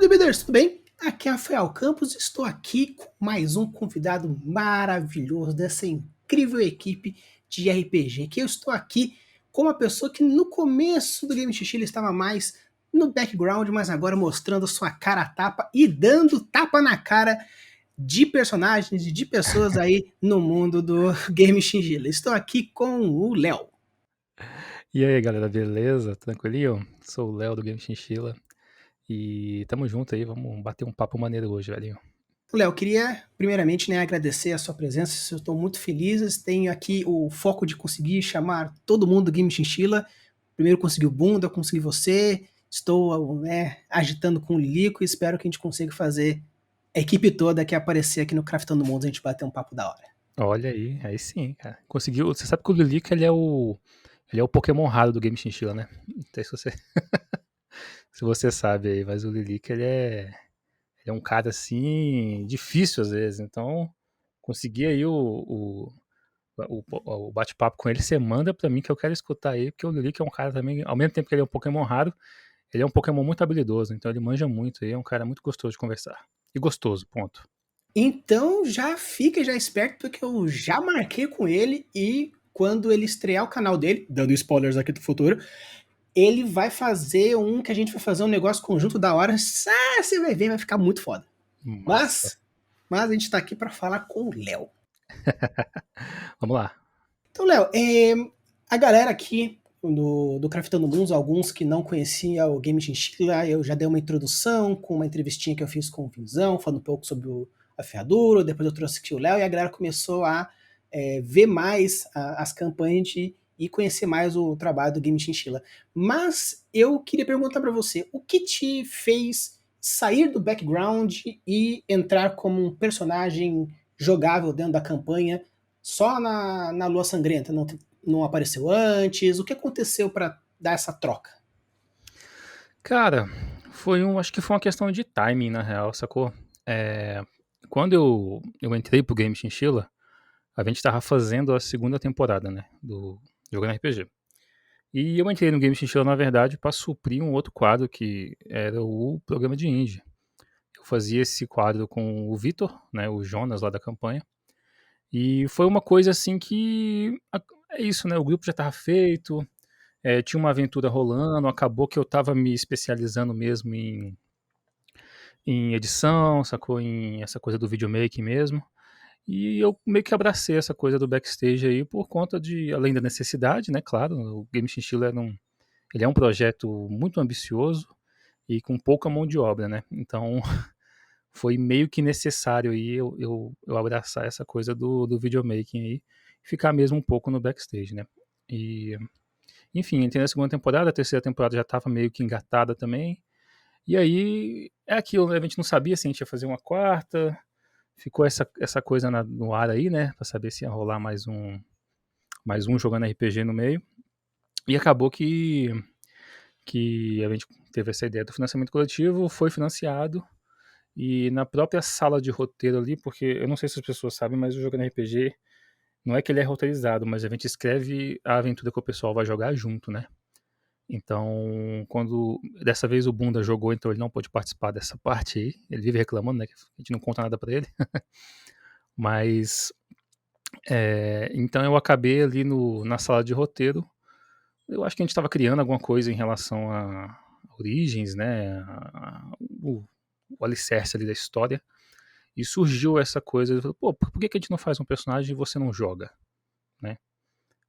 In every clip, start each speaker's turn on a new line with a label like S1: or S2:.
S1: Bodybuilders, tudo bem? Aqui é Rafael Campos, estou aqui com mais um convidado maravilhoso dessa incrível equipe de RPG, que eu estou aqui com uma pessoa que no começo do Game Xixi ele estava mais no background, mas agora mostrando sua cara a tapa e dando tapa na cara de personagens e de pessoas aí no mundo do Game Xixi. Estou aqui com o Léo.
S2: E aí, galera, beleza? Tranquilinho? Sou o Léo do Game Chinchilla e tamo junto aí, vamos bater um papo maneiro hoje, velhinho.
S1: Léo, queria primeiramente agradecer a sua presença, eu estou muito feliz, tenho aqui o foco de conseguir chamar todo mundo do Game Chinchilla. Primeiro consegui o Bunda, consegui você, estou agitando com o Lilico e espero que a gente consiga fazer a equipe toda aqui aparecer aqui no Craftando Mundos, a gente bater um papo da hora.
S2: Olha aí sim, cara. Conseguiu. Você sabe que o Lilica ele é o Pokémon raro do Game Chinchilla, né? Não sei se você, se você sabe aí, mas o Lilica ele é um cara assim, difícil às vezes. Então, conseguir aí o bate-papo com ele, você manda pra mim que eu quero escutar aí, porque o Lilica é um cara também, ao mesmo tempo que ele é um Pokémon raro, ele é um Pokémon muito habilidoso, então ele manja muito e é um cara muito gostoso de conversar. E gostoso, ponto.
S1: Então já fica já esperto, porque eu já marquei com ele e quando ele estrear o canal dele, dando spoilers aqui do futuro, ele vai fazer que a gente vai fazer um negócio conjunto da hora. Você vai ver, vai ficar muito foda.
S2: Massa.
S1: Mas a gente tá aqui para falar com o Léo.
S2: Vamos lá.
S1: Então, Léo, a galera aqui do Craftando Mundos, alguns que não conheciam o Game Chinchilla, eu já dei uma introdução com uma entrevistinha que eu fiz com o Vinzão, falando um pouco sobre a ferradura, depois eu trouxe aqui o Léo e a galera começou a ver mais as campanhas e conhecer mais o trabalho do Game Chinchilla. Mas eu queria perguntar para você, o que te fez sair do background e entrar como um personagem jogável dentro da campanha só na Lua Sangrenta? Não apareceu antes? O que aconteceu para dar essa troca?
S2: Cara, acho que foi uma questão de timing, na real, sacou? É, quando eu entrei pro Game Chinchilla, a gente tava fazendo a segunda temporada, né, do Jogando RPG. E eu entrei no Game Chinchilla, na verdade, pra suprir um outro quadro que era o programa de indie. Eu fazia esse quadro com o Vitor, né, o Jonas lá da campanha. E foi uma coisa assim que é isso, né? O grupo já estava feito, tinha uma aventura rolando, acabou que eu estava me especializando mesmo em edição, sacou? Em essa coisa do videomaking mesmo. E eu meio que abracei essa coisa do backstage aí por conta de, além da necessidade, né? Claro, o Game Chinchilla ele é um projeto muito ambicioso e com pouca mão de obra, né? Então foi meio que necessário aí eu abraçar essa coisa do videomaking aí, ficar mesmo um pouco no backstage, né? E, enfim, entrei na segunda temporada, a terceira temporada já estava meio que engatada também, e aí é aquilo, né? A gente não sabia se a gente ia fazer uma quarta, ficou essa coisa no ar aí, né? Pra saber se ia rolar mais um jogando RPG no meio, e acabou que a gente teve essa ideia do financiamento coletivo, foi financiado. E na própria sala de roteiro ali, porque eu não sei se as pessoas sabem, mas o jogando RPG não é que ele é roteirizado, mas a gente escreve a aventura que o pessoal vai jogar junto, né? Então, quando dessa vez o Bunda jogou, então ele não pôde participar dessa parte aí. Ele vive reclamando, né? Que a gente não conta nada pra ele. Mas, então eu acabei ali na sala de roteiro. Eu acho que a gente estava criando alguma coisa em relação a origens, né? O alicerce ali da história. E surgiu essa coisa, pô, por que a gente não faz um personagem e você não joga, né?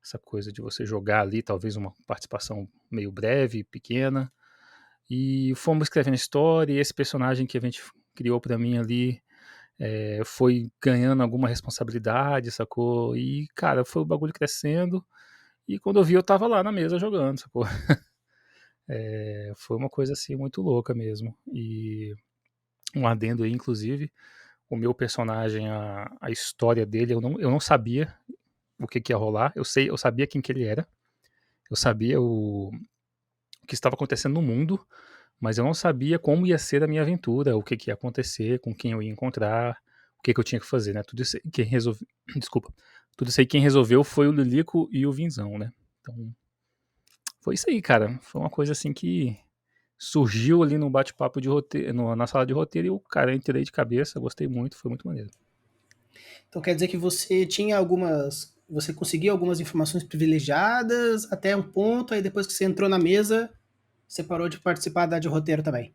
S2: Essa coisa de você jogar ali, talvez uma participação meio breve, pequena. E fomos escrevendo a história, e esse personagem que a gente criou para mim ali foi ganhando alguma responsabilidade, sacou? E, cara, foi o bagulho crescendo, e quando eu vi, eu tava lá na mesa jogando, sacou? Foi uma coisa assim muito louca mesmo. E um adendo aí, inclusive, o meu personagem, a história dele, eu não sabia o que ia rolar. Eu sabia quem que ele era. Eu sabia o que estava acontecendo no mundo, mas eu não sabia como ia ser a minha aventura, o que ia acontecer, com quem eu ia encontrar, o que eu tinha que fazer, né? Tudo isso aí quem resolveu. Desculpa. Tudo isso aí quem resolveu foi o Lilico e o Vinzão, né? Então, foi isso aí, cara. Foi uma coisa assim que surgiu ali no bate-papo de roteiro, na sala de roteiro, e o cara, eu entrei de cabeça, gostei muito, foi muito maneiro.
S1: Então quer dizer que você tinha algumas. Você conseguia algumas informações privilegiadas até um ponto, aí depois que você entrou na mesa, você parou de participar da de roteiro também.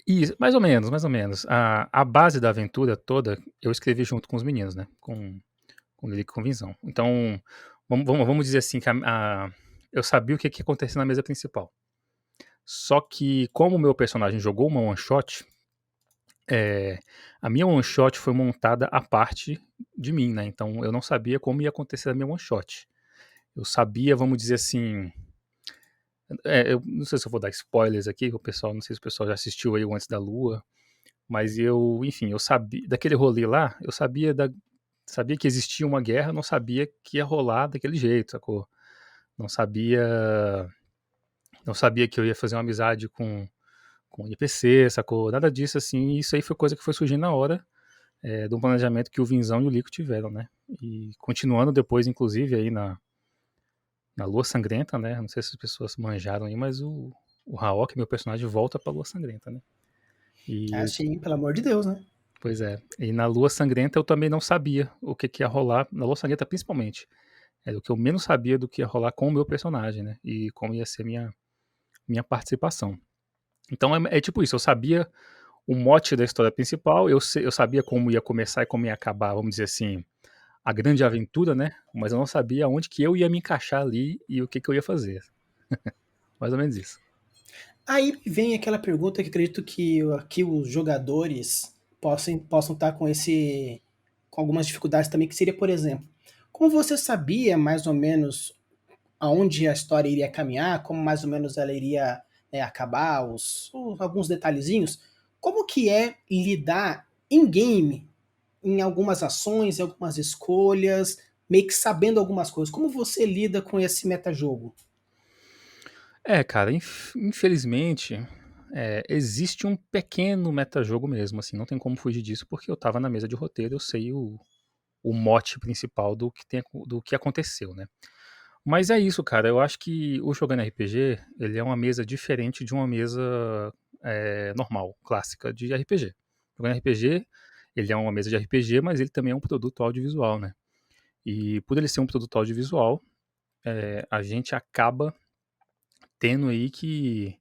S2: E mais ou menos, mais ou menos. A base da aventura toda eu escrevi junto com os meninos, né? Com Lili e com Vinzão. Então, vamos dizer assim, que eu sabia o que ia acontecer na mesa principal. Só que, como o meu personagem jogou uma one shot, a minha one shot foi montada à parte de mim, né? Então eu não sabia como ia acontecer a minha one shot. Eu sabia, vamos dizer assim. Eu não sei se eu vou dar spoilers aqui, o pessoal, não sei se o pessoal já assistiu aí o Antes da Lua, mas enfim, eu sabia, daquele rolê lá, eu sabia que existia uma guerra, não sabia que ia rolar daquele jeito, sacou? Não sabia, não sabia que eu ia fazer uma amizade com o IPC, sacou? Nada disso assim, isso aí foi coisa que foi surgindo na hora, do planejamento que o Vinzão e o Lico tiveram, né? E continuando depois, inclusive, aí na Lua Sangrenta, né? Não sei se as pessoas manjaram aí, mas o Haok, meu personagem, volta pra Lua Sangrenta, né?
S1: Ah,
S2: E,
S1: sim, pelo amor de Deus, né?
S2: pois é. E na Lua Sangrenta eu também não sabia o que ia rolar, na Lua Sangrenta principalmente. Era o que eu menos sabia do que ia rolar com o meu personagem, né? E como ia ser minha participação. Então é tipo isso, eu sabia o mote da história principal, eu sabia como ia começar e como ia acabar, vamos dizer assim, a grande aventura, né? Mas eu não sabia onde que eu ia me encaixar ali e o que eu ia fazer. Mais ou menos isso.
S1: Aí vem aquela pergunta que acredito que aqui os jogadores possam estar com algumas dificuldades também, que seria, por exemplo, como você sabia mais ou menos aonde a história iria caminhar, como mais ou menos ela iria acabar, alguns detalhezinhos, como que é lidar em game, em algumas ações, em algumas escolhas, meio que sabendo algumas coisas? Como você lida com esse metajogo?
S2: Cara, infelizmente, existe um pequeno metajogo mesmo, assim, não tem como fugir disso, porque eu tava na mesa de roteiro, eu sei o mote principal do que aconteceu, né? Mas é isso, cara, eu acho que o Jogando RPG, ele é uma mesa diferente de uma mesa normal, clássica de RPG. Jogando RPG, ele é uma mesa de RPG, mas ele também é um produto audiovisual, né? E por ele ser um produto audiovisual, a gente acaba tendo aí que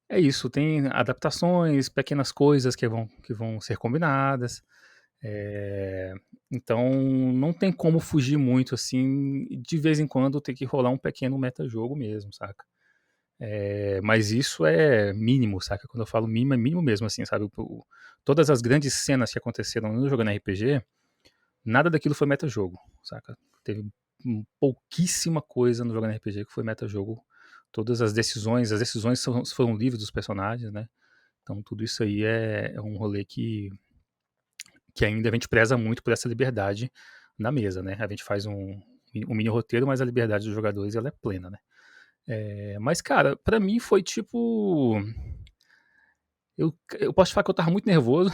S2: é isso, tem adaptações, pequenas coisas que vão ser combinadas. é, então não tem como fugir muito assim, de vez em quando tem que rolar um pequeno metajogo mesmo, saca? Mas isso é mínimo, saca? Quando eu falo mínimo, é mínimo mesmo, assim, sabe? Todas as grandes cenas que aconteceram no Jogando RPG, nada daquilo foi metajogo, saca? Teve pouquíssima coisa no Jogando RPG que foi metajogo. Todas as decisões foram livres dos personagens, né? Então tudo isso aí é um rolê que ainda a gente preza muito por essa liberdade na mesa, né? A gente faz um mini roteiro, mas a liberdade dos jogadores ela é plena, né? Mas, cara, pra mim foi tipo. Eu posso te falar que eu tava muito nervoso,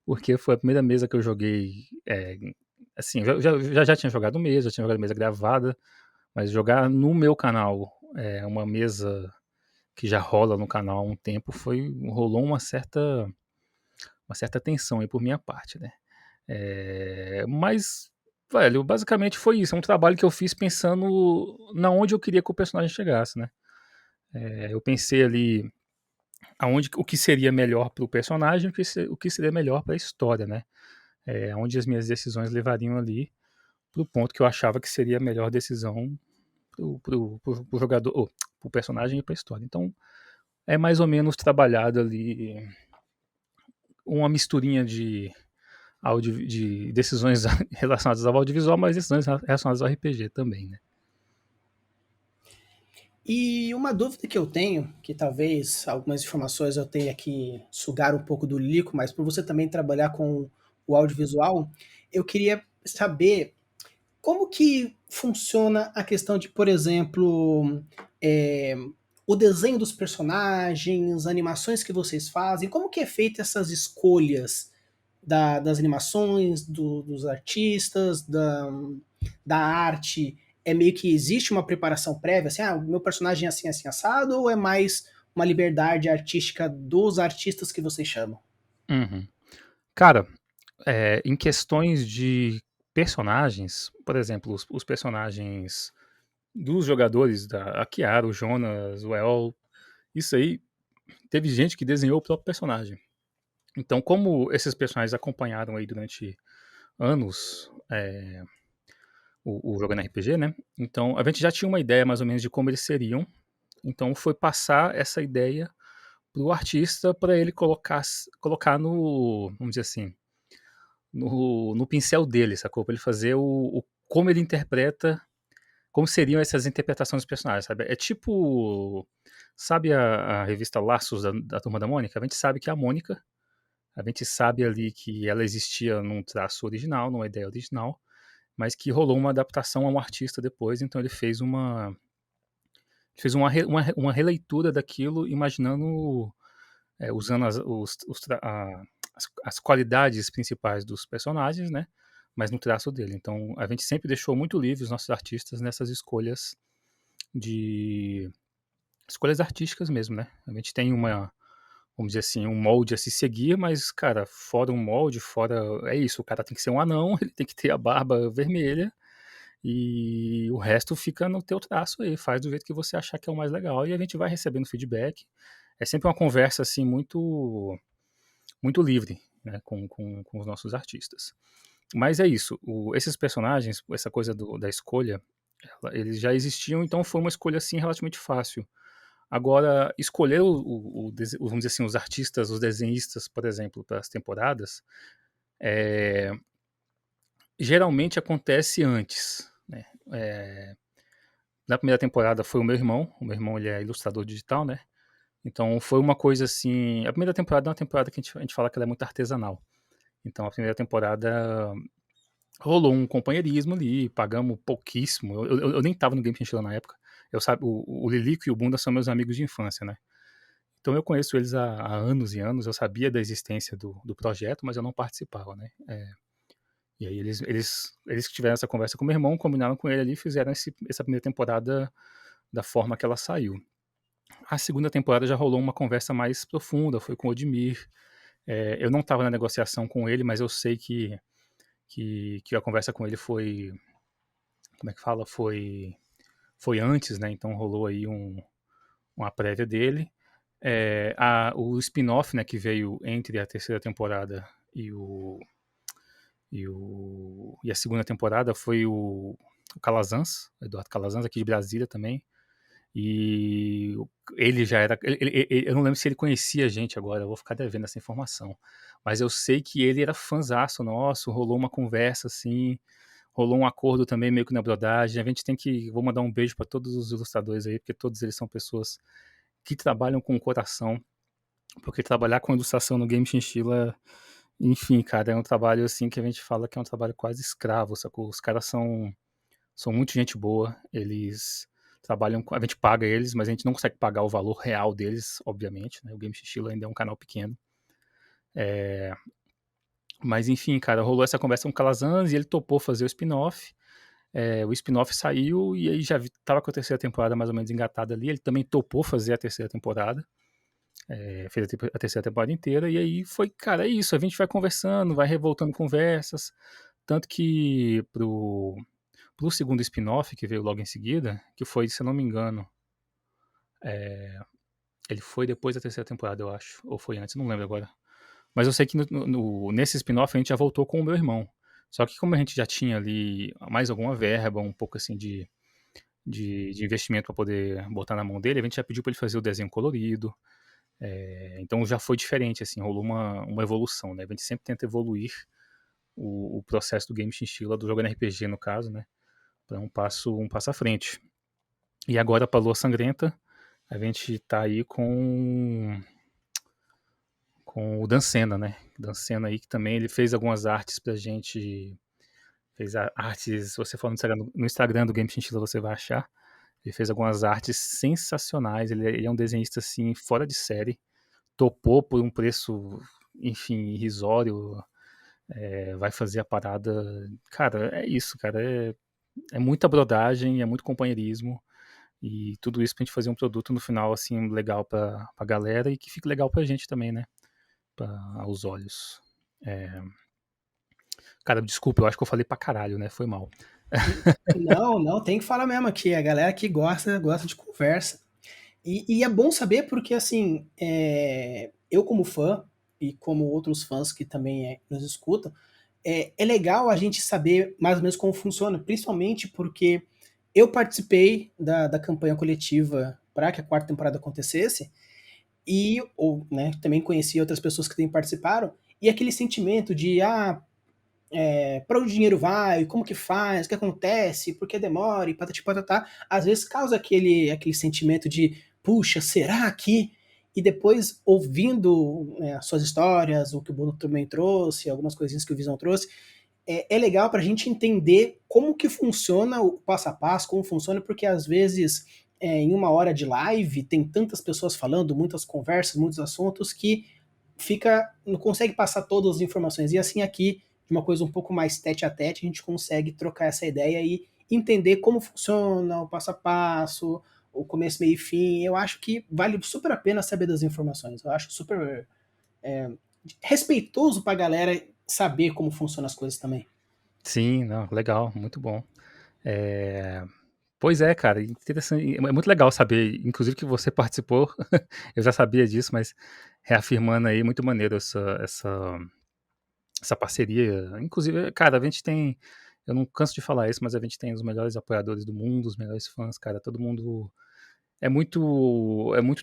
S2: porque foi a primeira mesa que eu joguei. Assim, já tinha jogado mesa, já tinha jogado mesa gravada, mas jogar no meu canal uma mesa que já rola no canal há um tempo rolou uma certa tensão aí por minha parte, né? Mas, velho, basicamente foi isso. É um trabalho que eu fiz pensando na onde eu queria que o personagem chegasse, né? Eu pensei ali o que seria melhor para o personagem, o que seria melhor para a história, né? Onde as minhas decisões levariam ali para o ponto que eu achava que seria a melhor decisão pro jogador, ou pro personagem e para a história. Então, é mais ou menos trabalhado ali uma misturinha de decisões relacionadas ao audiovisual, mas decisões relacionadas ao RPG também, né?
S1: E uma dúvida que eu tenho, que talvez algumas informações eu tenha que sugar um pouco do Lico, mas por você também trabalhar com o audiovisual, eu queria saber como que funciona a questão de, por exemplo, é, o desenho dos personagens, animações que vocês fazem, como que é feita essas escolhas das animações, dos artistas, da arte? É meio que existe uma preparação prévia, assim, o meu personagem é assim, assim, assado, ou é mais uma liberdade artística dos artistas que vocês chamam?
S2: Uhum. Cara, em questões de personagens, por exemplo, os personagens dos jogadores, a Kiara, o Jonas, o El, isso aí, teve gente que desenhou o próprio personagem. Então, como esses personagens acompanharam aí durante anos o jogando RPG, né? Então, a gente já tinha uma ideia mais ou menos de como eles seriam. Então, foi passar essa ideia pro artista para ele colocar no, vamos dizer assim, no pincel dele, sacou? Pra ele fazer como ele interpreta, como seriam essas interpretações dos personagens, sabe? É tipo, sabe a revista Laços da Turma da Mônica? A gente sabe que a Mônica, a gente sabe ali que ela existia num traço original, numa ideia original, mas que rolou uma adaptação a um artista depois, então ele fez uma releitura daquilo, imaginando, usando as qualidades principais dos personagens, né? Mas no traço dele. Então, a gente sempre deixou muito livre os nossos artistas nessas de escolhas artísticas mesmo, né? A gente tem vamos dizer assim, um molde a se seguir, mas, cara, fora um molde, fora. É isso, o cara tem que ser um anão, ele tem que ter a barba vermelha, e o resto fica no teu traço aí, faz do jeito que você achar que é o mais legal, e a gente vai recebendo feedback. É sempre uma conversa, assim, muito livre, né, com os nossos artistas. Mas é isso, esses personagens, essa coisa da escolha, eles já existiam, então foi uma escolha, assim, relativamente fácil. Agora, escolher vamos dizer assim, os artistas, os desenhistas, por exemplo, para as temporadas, é, geralmente acontece antes, né? Na primeira temporada foi o meu irmão ele é ilustrador digital, né? Então foi uma coisa assim, a primeira temporada é uma temporada que a gente fala que ela é muito artesanal. Então a primeira temporada rolou um companheirismo ali, pagamos pouquíssimo. Eu nem tava no Game Chinchilla na época. Eu sabe, o Lilico e o Bunda são meus amigos de infância, né? Então eu conheço eles há anos e anos, eu sabia da existência do projeto, mas eu não participava, né? E aí eles tiveram essa conversa com o meu irmão, combinaram com ele ali e fizeram essa primeira temporada da forma que ela saiu. A segunda temporada já rolou uma conversa mais profunda, foi com o Odmir. Eu não estava na negociação com ele, mas eu sei que a conversa com ele foi, como é que fala? Foi antes, né? Então rolou aí uma prévia dele. O spin-off, né, que veio entre a terceira temporada e e a segunda temporada foi o Calazans, Eduardo Calazans, aqui de Brasília também. E ele já era. Eu não lembro se ele conhecia a gente agora, eu vou ficar devendo essa informação. Mas eu sei que ele era fãzaço nosso, rolou uma conversa assim, rolou um acordo também meio que na brodagem. A gente tem que. Vou mandar um beijo para todos os ilustradores aí, porque todos eles são pessoas que trabalham com o coração. Porque trabalhar com ilustração no Game Chinchilla, enfim, cara, é um trabalho assim que a gente fala que é um trabalho quase escravo, sacou? Os caras são muito gente boa, eles trabalham, a gente paga eles, mas a gente não consegue pagar o valor real deles, obviamente, né? O Game Chinchilla ainda é um canal pequeno. Mas enfim, cara, rolou essa conversa com o Calazans e ele topou fazer o spin-off. O spin-off saiu e aí já tava com a terceira temporada mais ou menos engatada ali. Ele também topou fazer a terceira temporada. Fez a terceira temporada inteira, e aí foi, cara, é isso, a gente vai conversando, vai revoltando conversas, tanto que pro segundo spin-off, que veio logo em seguida, que foi, se eu não me engano, ele foi depois da terceira temporada, eu acho, ou foi antes, não lembro agora, mas eu sei que nesse spin-off a gente já voltou com o meu irmão, só que como a gente já tinha ali mais alguma verba, um pouco assim de investimento para poder botar na mão dele, a gente já pediu para ele fazer o desenho colorido. Então já foi diferente, assim, rolou uma evolução, né? A gente sempre tenta evoluir o processo do Game Chinchilla, do jogando RPG no caso, né? Para um passo à frente. E agora para Lua Sangrenta, a gente tá aí com o Dancena, né? Dancena aí que também ele fez algumas artes pra gente, fez artes, se você for no Instagram do Game Chinchilla você vai achar. Ele fez algumas artes sensacionais, ele é um desenhista assim fora de série, topou por um preço, enfim, irrisório, vai fazer a parada. Cara, é isso, cara. É muita brodagem, é muito companheirismo. E tudo isso pra gente fazer um produto no final, assim, legal pra galera e que fique legal pra gente também, né? Aos olhos. É... Cara, desculpa, eu acho que eu falei pra caralho, né? Foi mal.
S1: Não, não, tem que falar mesmo aqui. A galera que gosta de conversa. E é bom saber porque, assim, eu como fã, e como outros fãs que também nos escutam, é legal a gente saber mais ou menos como funciona, principalmente porque eu participei da campanha coletiva para que a quarta temporada acontecesse, e ou, né, também conheci outras pessoas que também participaram, e aquele sentimento de, para onde o dinheiro vai, como que faz, o que acontece, por que demora, e patati patatá, às vezes causa aquele sentimento de, puxa, será que? E depois, ouvindo, né, as suas histórias, o que o Bruno também trouxe, algumas coisinhas que o Visão trouxe, é legal para a gente entender como que funciona o passo a passo, como funciona, porque às vezes, em uma hora de live, tem tantas pessoas falando, muitas conversas, muitos assuntos, que não consegue passar todas as informações. E assim aqui, de uma coisa um pouco mais tete a tete, a gente consegue trocar essa ideia e entender como funciona o passo a passo, o começo, meio e fim. Eu acho que vale super a pena saber das informações. Eu acho super respeitoso para a galera saber como funcionam as coisas também.
S2: Sim, não, legal, muito bom. É... Pois é, cara, interessante. É muito legal saber, inclusive que você participou. Eu já sabia disso, mas reafirmando aí, muito maneiro essa parceria. Inclusive, cara, a gente tem. Eu não canso de falar isso, mas a gente tem os melhores apoiadores do mundo, os melhores fãs, cara. Todo mundo é muito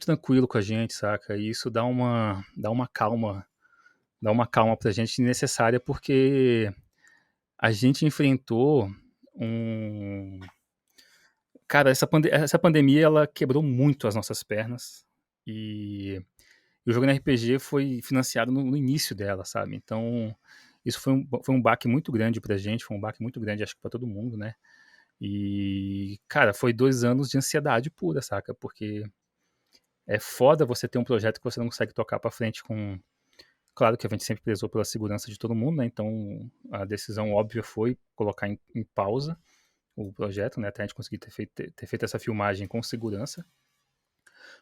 S2: tranquilo com a gente, saca? E isso dá uma calma pra gente necessária, porque a gente enfrentou um. Cara, essa pandemia ela quebrou muito as nossas pernas. E o jogo no RPG foi financiado no início dela, sabe? Então, isso foi um baque muito grande pra gente, foi um baque muito grande, acho que pra todo mundo, né? E, cara, foi 2 anos de ansiedade pura, saca? Porque é foda você ter um projeto que você não consegue tocar pra frente com. Claro que a gente sempre prezou pela segurança de todo mundo, né? Então, a decisão óbvia foi colocar em pausa o projeto, né? Até a gente conseguir ter feito essa filmagem com segurança.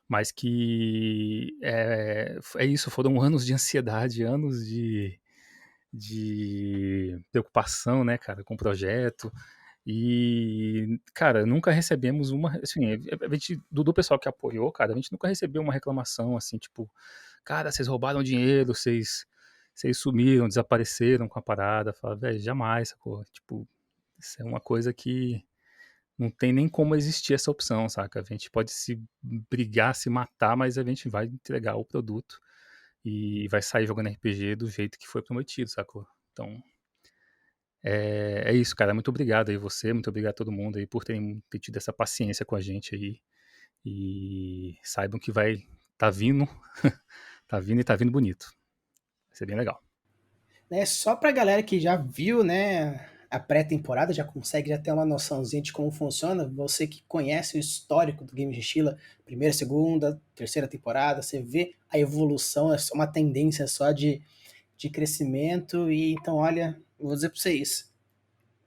S2: Mas que é isso, foram anos de ansiedade, anos de preocupação, né, cara, com o projeto. E, cara, nunca recebemos uma. Assim, a gente, do pessoal que apoiou, cara, a gente nunca recebeu uma reclamação assim, tipo, cara, vocês roubaram dinheiro, vocês sumiram, desapareceram com a parada. Fala, velho, jamais, sacou? Tipo, isso é uma coisa que não tem nem como existir essa opção, saca? A gente pode se brigar, se matar, mas a gente vai entregar o produto e vai sair jogando RPG do jeito que foi prometido, sacou? Então, é isso, cara. Muito obrigado aí você, muito obrigado a todo mundo aí por ter tido essa paciência com a gente aí. E saibam que tá vindo, tá vindo e tá vindo bonito. Vai ser bem legal.
S1: Né, só pra galera que já viu, né, a pré-temporada, já consegue já ter uma noçãozinha de como funciona, você que conhece o histórico do Game de Sheila, primeira, segunda, terceira temporada, você vê a evolução, é só uma tendência só de crescimento, e então, olha, vou dizer pra vocês,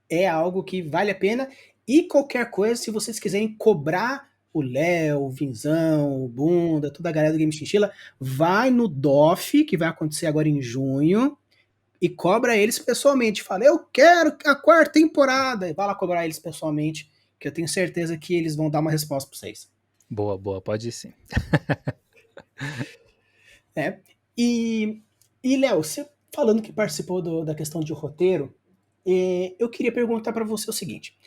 S1: é algo que vale a pena, e qualquer coisa, se vocês quiserem cobrar o Léo, o Vinzão, o Bunda, toda a galera do Game Chinchilla, vai no DOF, que vai acontecer agora em junho, e cobra eles pessoalmente. Fala, eu quero a quarta temporada. E vai lá cobrar eles pessoalmente, que eu tenho certeza que eles vão dar uma resposta para vocês.
S2: Boa, boa, pode ir sim.
S1: Né? E Léo, você falando que participou da questão de roteiro, eu queria perguntar para você o seguinte.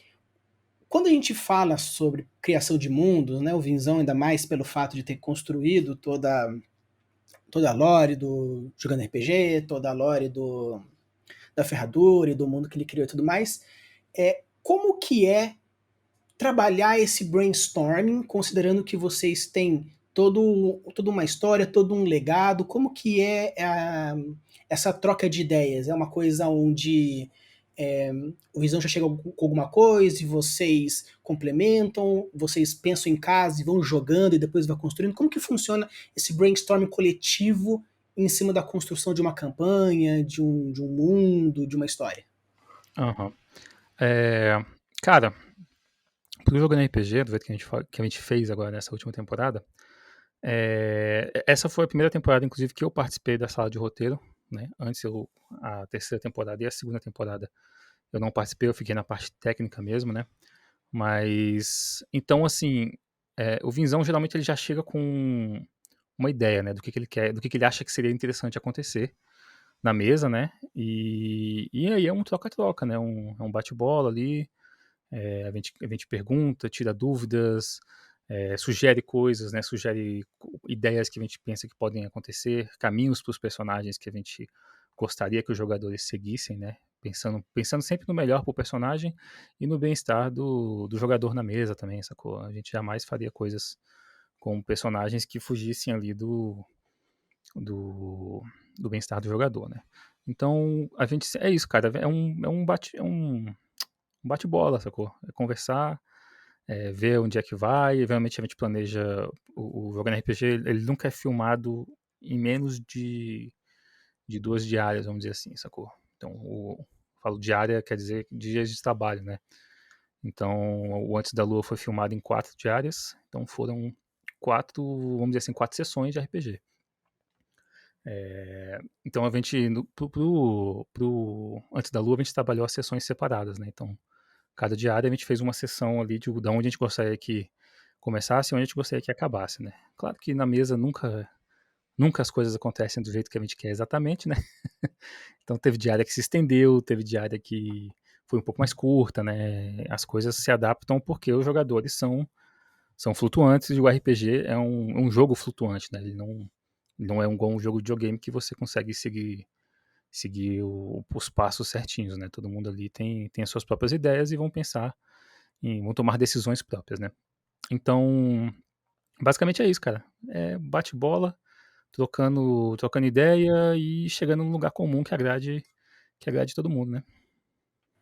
S1: Quando a gente fala sobre criação de mundos, né, o Vinzão ainda mais pelo fato de ter construído toda a lore do Jogando RPG, toda a lore da Ferradura e do mundo que ele criou e tudo mais, como que trabalhar esse brainstorming, considerando que vocês têm toda uma história, todo um legado, como que essa troca de ideias? É uma coisa onde o Visão já chega com alguma coisa e vocês complementam, vocês pensam em casa e vão jogando e depois vão construindo? Como que funciona esse brainstorming coletivo em cima da construção de uma campanha, de um mundo, de uma história?
S2: Aham. É, cara, pro Jogando RPG, do jeito que a gente fez agora nessa última temporada, essa foi a primeira temporada, inclusive, que eu participei da sala de roteiro, né? Antes a terceira temporada e a segunda temporada eu não participei, eu fiquei na parte técnica mesmo, né? Mas, então, assim, o Vinzão geralmente ele já chega com uma ideia, né? Do que ele quer, do que ele acha que seria interessante acontecer na mesa, né? E aí é um troca-troca, né? É um bate-bola ali, a gente pergunta, tira dúvidas, sugere coisas, né? Sugere ideias que a gente pensa que podem acontecer, caminhos para os personagens que a gente gostaria que os jogadores seguissem, né? Pensando sempre no melhor para o personagem e no bem-estar do jogador na mesa também, sacou? A gente jamais faria coisas com personagens que fugissem ali do, do bem-estar do jogador, né? Então, a gente. É isso, cara. Um bate-bola, sacou? É conversar, ver onde é que vai. Realmente a gente planeja. O Jogando RPG, ele nunca é filmado em menos de 2 diárias, vamos dizer assim, sacou? Então, falo diária, quer dizer dias de trabalho, né? Então, o Antes da Lua foi filmado em 4 diárias. Então, foram 4, vamos dizer assim, 4 sessões de RPG. Então a gente, pro Antes da Lua, a gente trabalhou as sessões separadas, né? Então, cada diário a gente fez uma sessão ali de onde a gente gostaria que começasse e onde a gente gostaria que acabasse, né? Claro que na mesa nunca as coisas acontecem do jeito que a gente quer exatamente, né? Então teve diária que se estendeu, teve diária que foi um pouco mais curta, né? As coisas se adaptam porque os jogadores são flutuantes e o RPG é um jogo flutuante, né? Ele não é igual um jogo de videogame que você consegue seguir os passos certinhos, né? Todo mundo ali tem as suas próprias ideias e vão tomar decisões próprias, né? Então, basicamente é isso, cara. É bate-bola, trocando ideia e chegando num lugar comum que agrade todo mundo, né?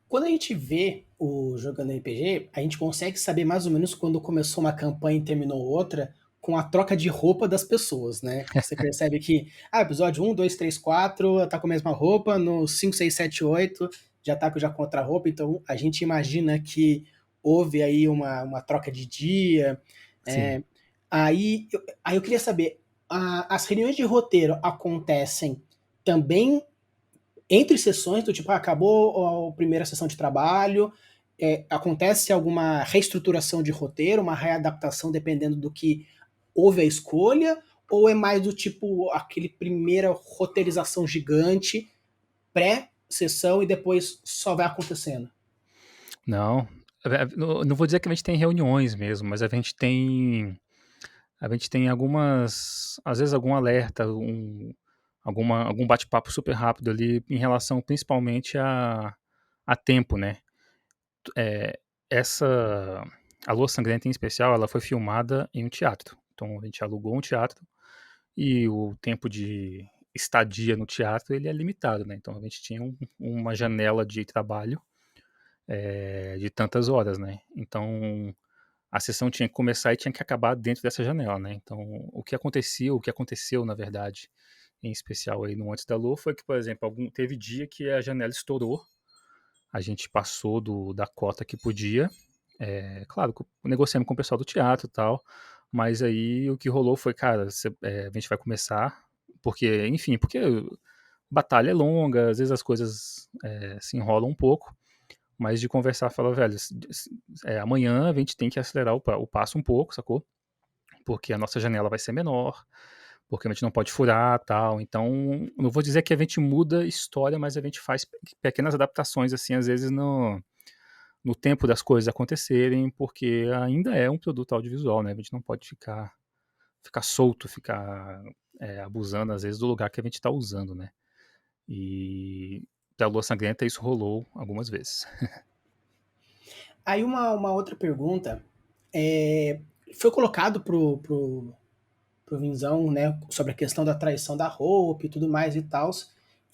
S1: Quando a gente vê o Jogando RPG, a gente consegue saber mais ou menos quando começou uma campanha e terminou outra com a troca de roupa das pessoas, né? Você percebe que, episódio 1, 2, 3, 4 tá com a mesma roupa, no 5, 6, 7, 8 já tá com outra roupa, então a gente imagina que houve aí uma troca de dia.
S2: Sim.
S1: É, aí eu queria saber, as reuniões de roteiro acontecem também entre sessões, do tipo, acabou a primeira sessão de trabalho, acontece alguma reestruturação de roteiro, uma readaptação dependendo do que houve a escolha, ou é mais do tipo aquele primeira roteirização gigante, pré-sessão e depois só vai acontecendo?
S2: Não, não vou dizer que a gente tem reuniões mesmo, mas a gente tem algumas, às vezes algum alerta, algum bate-papo super rápido ali em relação principalmente a tempo, né? É, essa a Lua Sangrenta em especial, ela foi filmada em um teatro. Então a gente alugou um teatro e o tempo de estadia no teatro ele é limitado, né? Então a gente tinha uma janela de trabalho de tantas horas, né? Então a sessão tinha que começar e tinha que acabar dentro dessa janela, né? Então o que aconteceu na verdade, em especial aí no Antes da Lua, foi que, por exemplo, teve dia que a janela estourou, a gente passou da cota que podia, claro, negociamos com o pessoal do teatro e tal, mas aí o que rolou foi, cara, a gente vai começar, porque, enfim, porque batalha é longa, às vezes as coisas se enrolam um pouco, mas de conversar, fala, velho, amanhã a gente tem que acelerar o passo um pouco, sacou? Porque a nossa janela vai ser menor, porque a gente não pode furar tal. Então, não vou dizer que a gente muda a história, mas a gente faz pequenas adaptações, assim, às vezes no tempo das coisas acontecerem, porque ainda é um produto audiovisual, né? A gente não pode ficar solto, ficar abusando, às vezes, do lugar que a gente está usando, né? E da Lua Sangrenta isso rolou algumas vezes.
S1: Aí uma outra pergunta, foi colocado pro Vinzão, né, sobre a questão da traição da roupa e tudo mais e tal.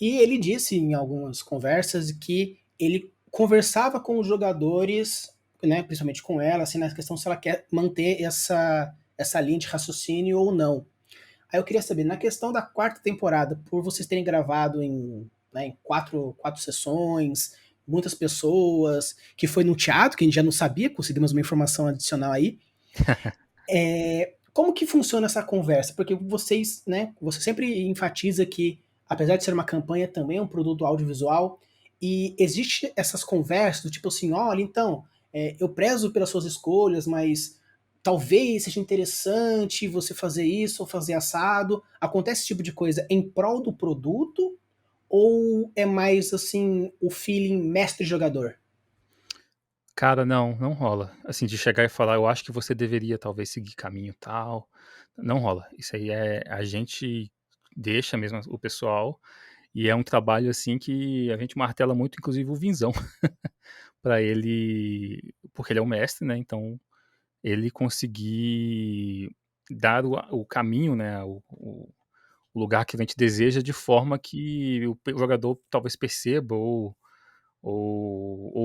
S1: E ele disse em algumas conversas que ele conversava com os jogadores, né, principalmente com ela, assim, na questão se ela quer manter essa linha de raciocínio ou não. Aí eu queria saber, na questão da quarta temporada, por vocês terem gravado em quatro sessões, muitas pessoas, que foi no teatro, que a gente já não sabia, conseguimos uma informação adicional aí. Como que funciona essa conversa? Porque vocês, né, você sempre enfatiza que, apesar de ser uma campanha, também é um produto audiovisual, e existe essas conversas do tipo assim, olha, então, eu prezo pelas suas escolhas, mas talvez seja interessante você fazer isso ou fazer assado. Acontece esse tipo de coisa em prol do produto, ou é mais, assim, o feeling mestre-jogador?
S2: Cara, não rola. Assim, de chegar e falar: "Eu acho que você deveria talvez seguir caminho tal", não rola. Isso aí a gente deixa mesmo o pessoal, e é um trabalho, assim, que a gente martela muito, inclusive o Vinzão, pra ele porque ele é o mestre, né, então ele conseguir dar o caminho, né, o lugar que a gente deseja de forma que o jogador talvez perceba ou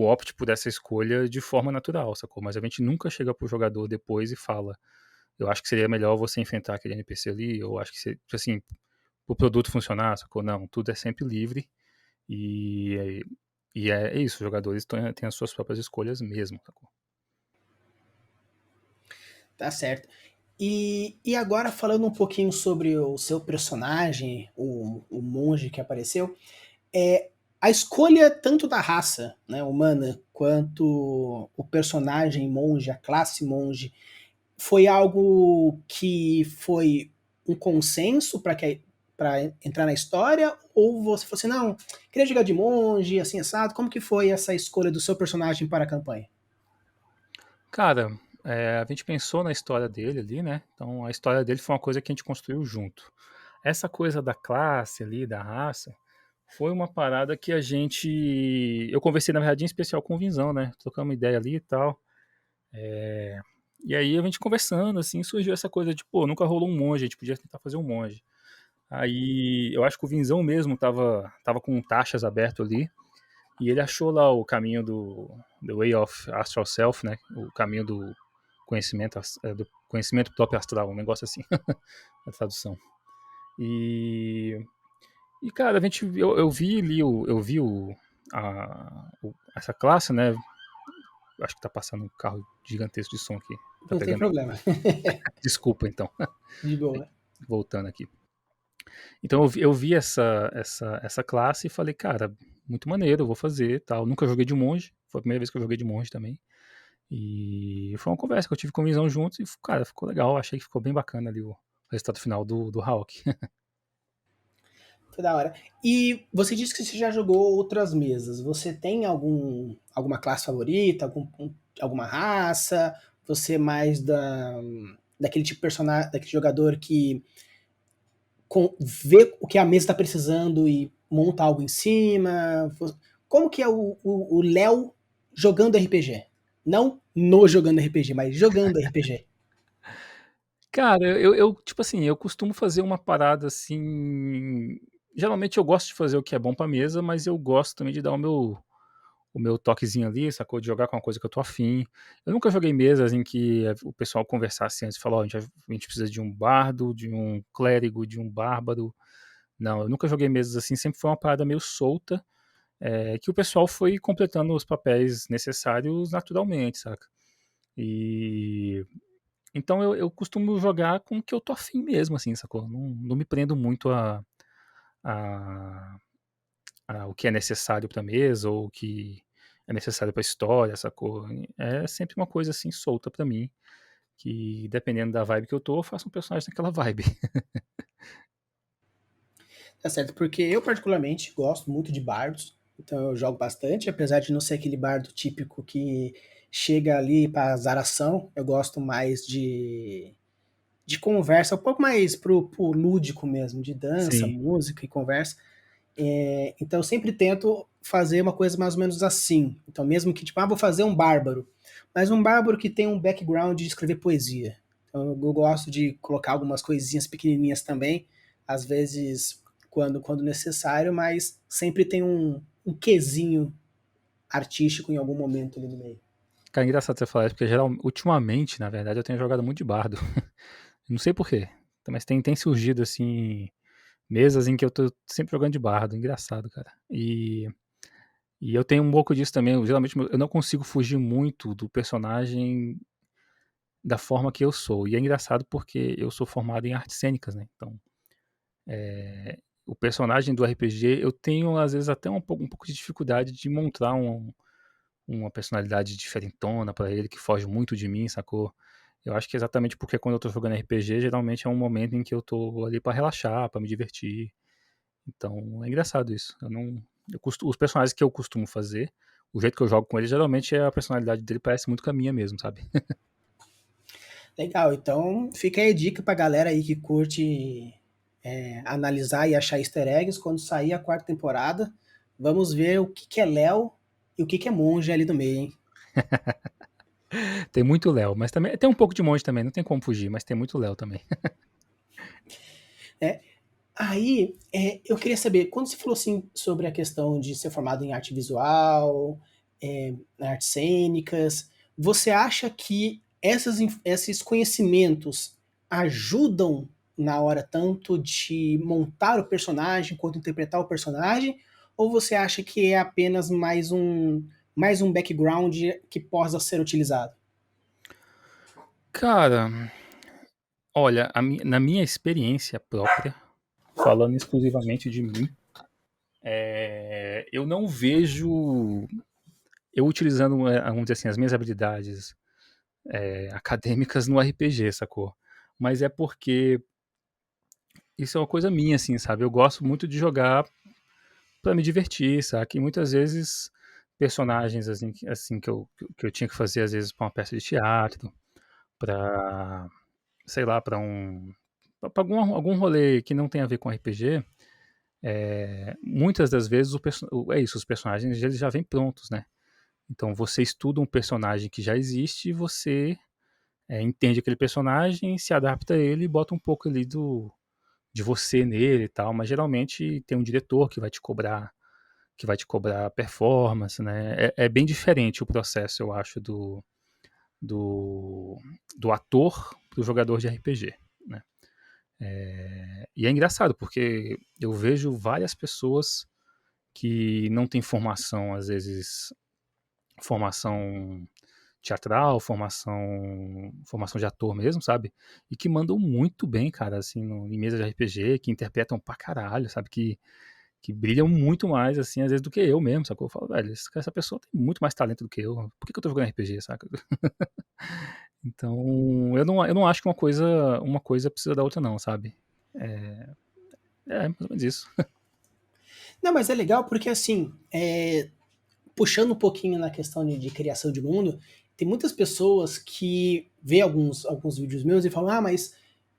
S2: opte por essa escolha de forma natural, sacou? Mas a gente nunca chega pro jogador depois e fala: "Eu acho que seria melhor você enfrentar aquele NPC ali", ou "Acho que você", tipo assim, o produto funcionar, sacou? Não, tudo é sempre livre e é isso, os jogadores têm as suas próprias escolhas mesmo, sacou?
S1: Tá certo. E agora falando um pouquinho sobre o seu personagem, o monge que apareceu, a escolha tanto da raça, né, humana, quanto o personagem monge, a classe monge, foi algo que foi um consenso para entrar na história? Ou você falou assim, não, queria jogar de monge, assim, assado? Como que foi essa escolha do seu personagem para a campanha?
S2: Cara, a gente pensou na história dele ali, né, então a história dele foi uma coisa que a gente construiu junto. Essa coisa da classe ali, da raça, foi uma parada que eu conversei na verdade em especial com o Vinzão, né, trocamos uma ideia ali e tal, e aí a gente conversando, assim, surgiu essa coisa de: "Pô, nunca rolou um monge, a gente podia tentar fazer um monge". Aí, eu acho que o Vinzão mesmo estava com taxas aberto ali, e ele achou lá o caminho do The Way of Astral Self, né, o caminho do conhecimento próprio astral, um negócio assim, a tradução. E cara, eu vi ali essa classe, né, acho que tá passando um carro gigantesco de som aqui, tá
S1: Não tem
S2: pegando
S1: problema.
S2: desculpa então,
S1: De boa.
S2: voltando aqui. Então eu vi essa classe e falei: "Cara, muito maneiro, eu vou fazer, tal". Nunca joguei de monge, foi a primeira vez que eu joguei de monge também. E foi uma conversa que eu tive com o Vinzão juntos e, cara, ficou legal, achei que ficou bem bacana ali o resultado final do Hawk.
S1: Foi da hora. E você disse que você já jogou outras mesas. Você tem alguma classe favorita, alguma raça? Você é mais daquele tipo de personagem, daquele jogador que vê o que a mesa está precisando e monta algo em cima? Como que é o Léo jogando RPG? Não no jogando RPG, mas jogando RPG.
S2: Cara, tipo assim, eu costumo fazer uma parada assim. Geralmente eu gosto de fazer o que é bom pra mesa, mas eu gosto também de dar o meu toquezinho ali, sacou? De jogar com uma coisa que eu tô afim. Eu nunca joguei mesas em que o pessoal conversasse antes e falou: "Ó, a gente precisa de um bardo, de um clérigo, de um bárbaro". Não, eu nunca joguei mesas assim, sempre foi uma parada meio solta, que o pessoal foi completando os papéis necessários naturalmente, saca? E então eu costumo jogar com o que eu tô afim mesmo, assim, sacou? Não me prendo muito a o que é necessário pra mesa ou o que é necessário pra história, sacou? É sempre uma coisa, assim, solta pra mim, que dependendo da vibe que eu faço um personagem naquela vibe.
S1: Tá certo, porque eu particularmente gosto muito de bardos, então eu jogo bastante, apesar de não ser aquele bardo típico que chega ali para azaração, eu gosto mais de conversa, um pouco mais pro lúdico mesmo, de dança,
S2: Sim.
S1: música e conversa. Então eu sempre tento fazer uma coisa mais ou menos assim. Então mesmo que tipo, vou fazer um bárbaro, mas um bárbaro que tem um background de escrever poesia. Então eu gosto de colocar algumas coisinhas pequenininhas também, às vezes quando necessário, mas sempre tem um quesinho artístico em algum momento ali no meio.
S2: Cara, é engraçado você falar isso, porque ultimamente, na verdade, eu tenho jogado muito de bardo. Não sei por quê, mas tem surgido, assim, mesas em que eu tô sempre jogando de bardo, engraçado, cara. E eu tenho um pouco disso também. Geralmente eu não consigo fugir muito do personagem da forma que eu sou. E é engraçado porque eu sou formado em artes cênicas, né? Então, o personagem do RPG, eu tenho às vezes até um pouco de dificuldade de montar uma personalidade diferentona pra ele, que foge muito de mim, sacou? Eu acho que é exatamente porque quando eu tô jogando RPG, geralmente é um momento em que eu tô ali pra relaxar, pra me divertir. Então é engraçado isso. Os personagens que eu costumo fazer, o jeito que eu jogo com eles, geralmente a personalidade dele parece muito com a minha mesmo, sabe?
S1: Legal, então fica aí a dica pra galera aí que curte analisar e achar easter eggs. Quando sair a quarta temporada, vamos ver o que é Léo e o que é monge ali no meio, hein?
S2: Tem muito Léo, mas também tem um pouco de monge também, não tem como fugir, mas tem muito Léo também.
S1: É, aí, eu queria saber, quando você falou assim sobre a questão de ser formado em arte visual, artes cênicas, você acha que esses conhecimentos ajudam na hora tanto de montar o personagem quanto interpretar o personagem? Ou você acha que é apenas mais um background que possa ser utilizado?
S2: Cara, olha, na minha experiência própria, falando exclusivamente de mim, eu não vejo eu utilizando, vamos dizer assim, as minhas habilidades acadêmicas no RPG, sacou? Mas é porque isso é uma coisa minha, assim, sabe? Eu gosto muito de jogar pra me divertir, sabe? E muitas vezes personagens assim que eu tinha que fazer às vezes pra uma peça de teatro, pra, sei lá, pra algum rolê que não tem a ver com RPG, muitas das vezes é isso, os personagens eles já vêm prontos, né? Então você estuda um personagem que já existe e você entende aquele personagem, se adapta a ele e bota um pouco ali de você nele e tal, mas geralmente tem um diretor que vai te cobrar performance, né? É bem diferente o processo, eu acho, do, do ator pro jogador de RPG, né? E é engraçado, porque eu vejo várias pessoas que não têm formação, às vezes, formação teatral, formação de ator mesmo, sabe? E que mandam muito bem, cara, assim, em mesa de RPG, que interpretam pra caralho, sabe? Que brilham muito mais, assim, às vezes, do que eu mesmo, sacou? Eu falo, velho, essa pessoa tem muito mais talento do que eu. Por que eu tô jogando RPG, saca? Então, eu não acho que uma coisa precisa da outra, não, sabe? É, mais ou menos isso.
S1: Não, mas é legal porque assim, puxando um pouquinho na questão de criação de mundo, tem muitas pessoas que vê alguns vídeos meus e falam, ah, mas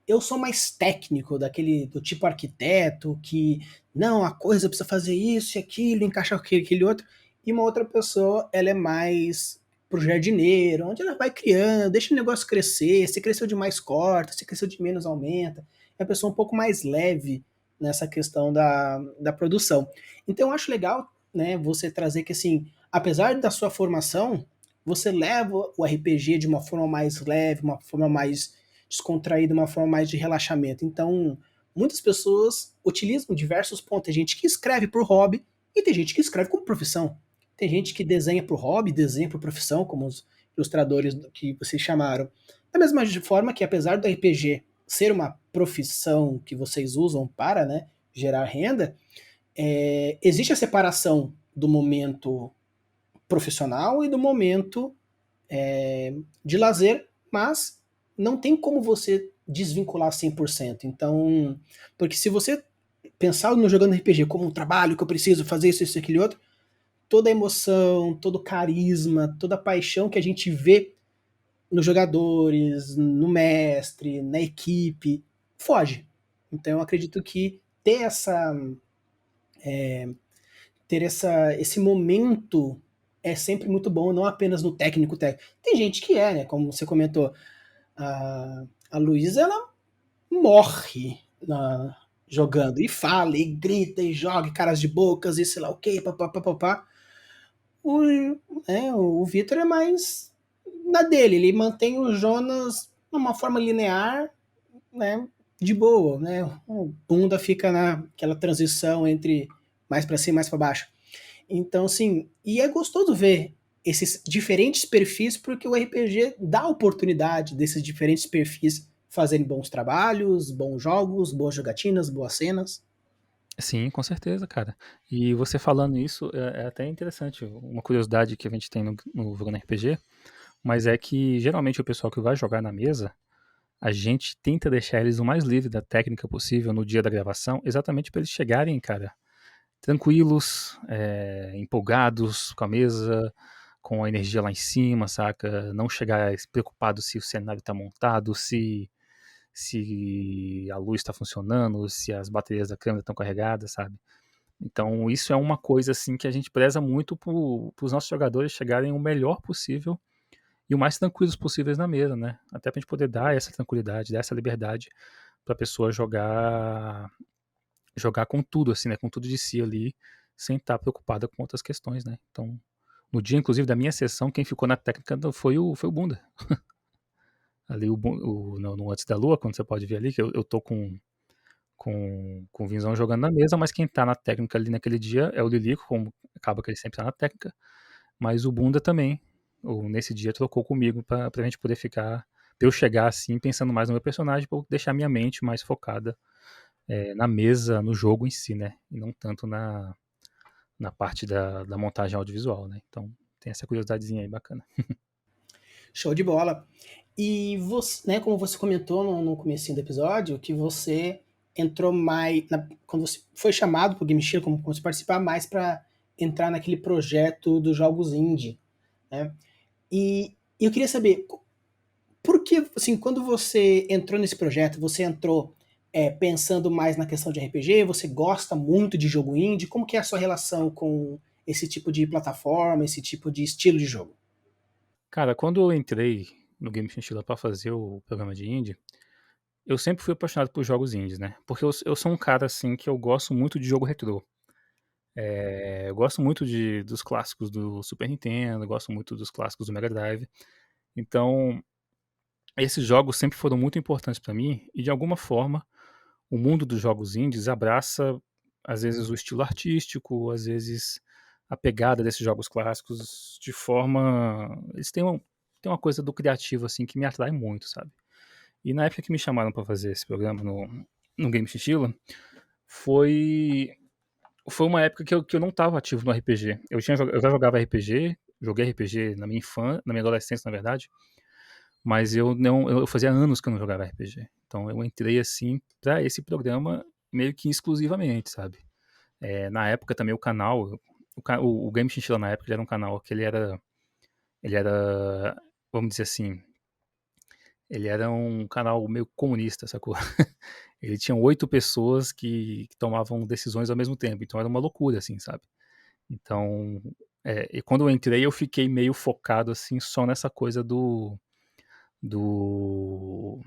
S1: eu sou mais técnico, do tipo arquiteto, que não, a coisa precisa fazer isso e aquilo, encaixar aquele outro. E uma outra pessoa, ela é mais pro jardineiro, onde ela vai criando, deixa o negócio crescer, se cresceu demais corta, se cresceu de menos aumenta. É a pessoa um pouco mais leve nessa questão da produção. Então eu acho legal, né, você trazer que assim, apesar da sua formação, você leva o RPG de uma forma mais leve, uma forma mais descontraída, uma forma mais de relaxamento. Então, muitas pessoas utilizam diversos pontos. Tem gente que escreve por hobby e tem gente que escreve como profissão. Tem gente que desenha por hobby, desenha por profissão, como os ilustradores que vocês chamaram. Da mesma forma que, apesar do RPG ser uma profissão que vocês usam para, né, gerar renda, existe a separação do momento profissional e do momento de lazer, mas não tem como você desvincular 100%. Então, porque se você pensar no jogando RPG como um trabalho que eu preciso fazer isso, aquele outro, toda a emoção, todo o carisma, toda a paixão que a gente vê nos jogadores, no mestre, na equipe, foge. Então eu acredito que esse momento é sempre muito bom, não apenas no técnico técnico. Tem gente que né? Como você comentou, a Luísa, ela morre jogando, e fala, e grita, e joga, caras de bocas, e sei lá o que, papapá. O, o Vitor é mais na dele, ele mantém o Jonas numa forma linear, né, de boa, né, o bunda fica naquela transição entre mais para cima e mais para baixo. Então, assim, e é gostoso ver esses diferentes perfis, porque o RPG dá a oportunidade desses diferentes perfis fazerem bons trabalhos, bons jogos, boas jogatinas, boas cenas.
S2: Sim, com certeza, cara. E você falando isso é até interessante. Uma curiosidade que a gente tem no Jogando RPG, mas é que geralmente o pessoal que vai jogar na mesa, a gente tenta deixar eles o mais livre da técnica possível no dia da gravação, exatamente para eles chegarem, cara, tranquilos, empolgados com a mesa, com a energia lá em cima, saca? Não chegar preocupado se o cenário tá montado, se a luz está funcionando, se as baterias da câmera estão carregadas, sabe? Então isso é uma coisa assim que a gente preza muito para os nossos jogadores chegarem o melhor possível e o mais tranquilos possíveis na mesa, né? Até pra gente poder dar essa tranquilidade, dar essa liberdade pra pessoa jogar com tudo, assim, né? Com tudo de si ali, sem estar preocupada com outras questões, né? Então, no dia, inclusive, da minha sessão, quem ficou na técnica foi o Bunda. Ali no Antes da Lua, quando você pode ver ali, que eu tô com o Vinzão jogando na mesa, mas quem tá na técnica ali naquele dia é o Lilico, como acaba que ele sempre tá na técnica, mas o Bunda também, ou nesse dia, trocou comigo pra gente poder ficar, pra eu chegar assim, pensando mais no meu personagem, pra eu deixar minha mente mais focada na mesa, no jogo em si, né? E não tanto na parte da montagem audiovisual, né? Então tem essa curiosidadezinha aí bacana.
S1: Show de bola. E você, né, como você comentou no comecinho do episódio, que você entrou mais, quando você foi chamado para o Game Shield, como você participar mais para entrar naquele projeto dos jogos indie, né? E eu queria saber, por que, assim, quando você entrou nesse projeto, você entrou pensando mais na questão de RPG, você gosta muito de jogo indie, como que é a sua relação com esse tipo de plataforma, esse tipo de estilo de jogo?
S2: Cara, quando eu entrei no Game Chinchilla pra fazer o programa de indie, eu sempre fui apaixonado por jogos indies, né? Porque eu sou um cara, assim, que eu gosto muito de jogo retrô. Eu gosto muito dos clássicos do Super Nintendo, gosto muito dos clássicos do Mega Drive. Então, esses jogos sempre foram muito importantes pra mim e, de alguma forma, o mundo dos jogos indies abraça, às vezes, o estilo artístico, às vezes, a pegada desses jogos clássicos de forma. Eles têm uma coisa do criativo, assim, que me atrai muito, sabe? E na época que me chamaram pra fazer esse programa no Game Chinchilla, foi foi uma época que eu não estava ativo no RPG. Eu já jogava RPG, joguei RPG na minha infância, na minha adolescência, na verdade, mas eu não, eu fazia anos que eu não jogava RPG. Então eu entrei assim para esse programa meio que exclusivamente, sabe? Na época também o canal, o Game Chinchilla na época ele era um canal que ele era, vamos dizer assim, ele era um canal meio comunista, sacou? Ele tinha 8 pessoas que tomavam decisões ao mesmo tempo, então era uma loucura, assim, sabe? Então, e quando eu entrei, eu fiquei meio focado, assim, só nessa coisa do, do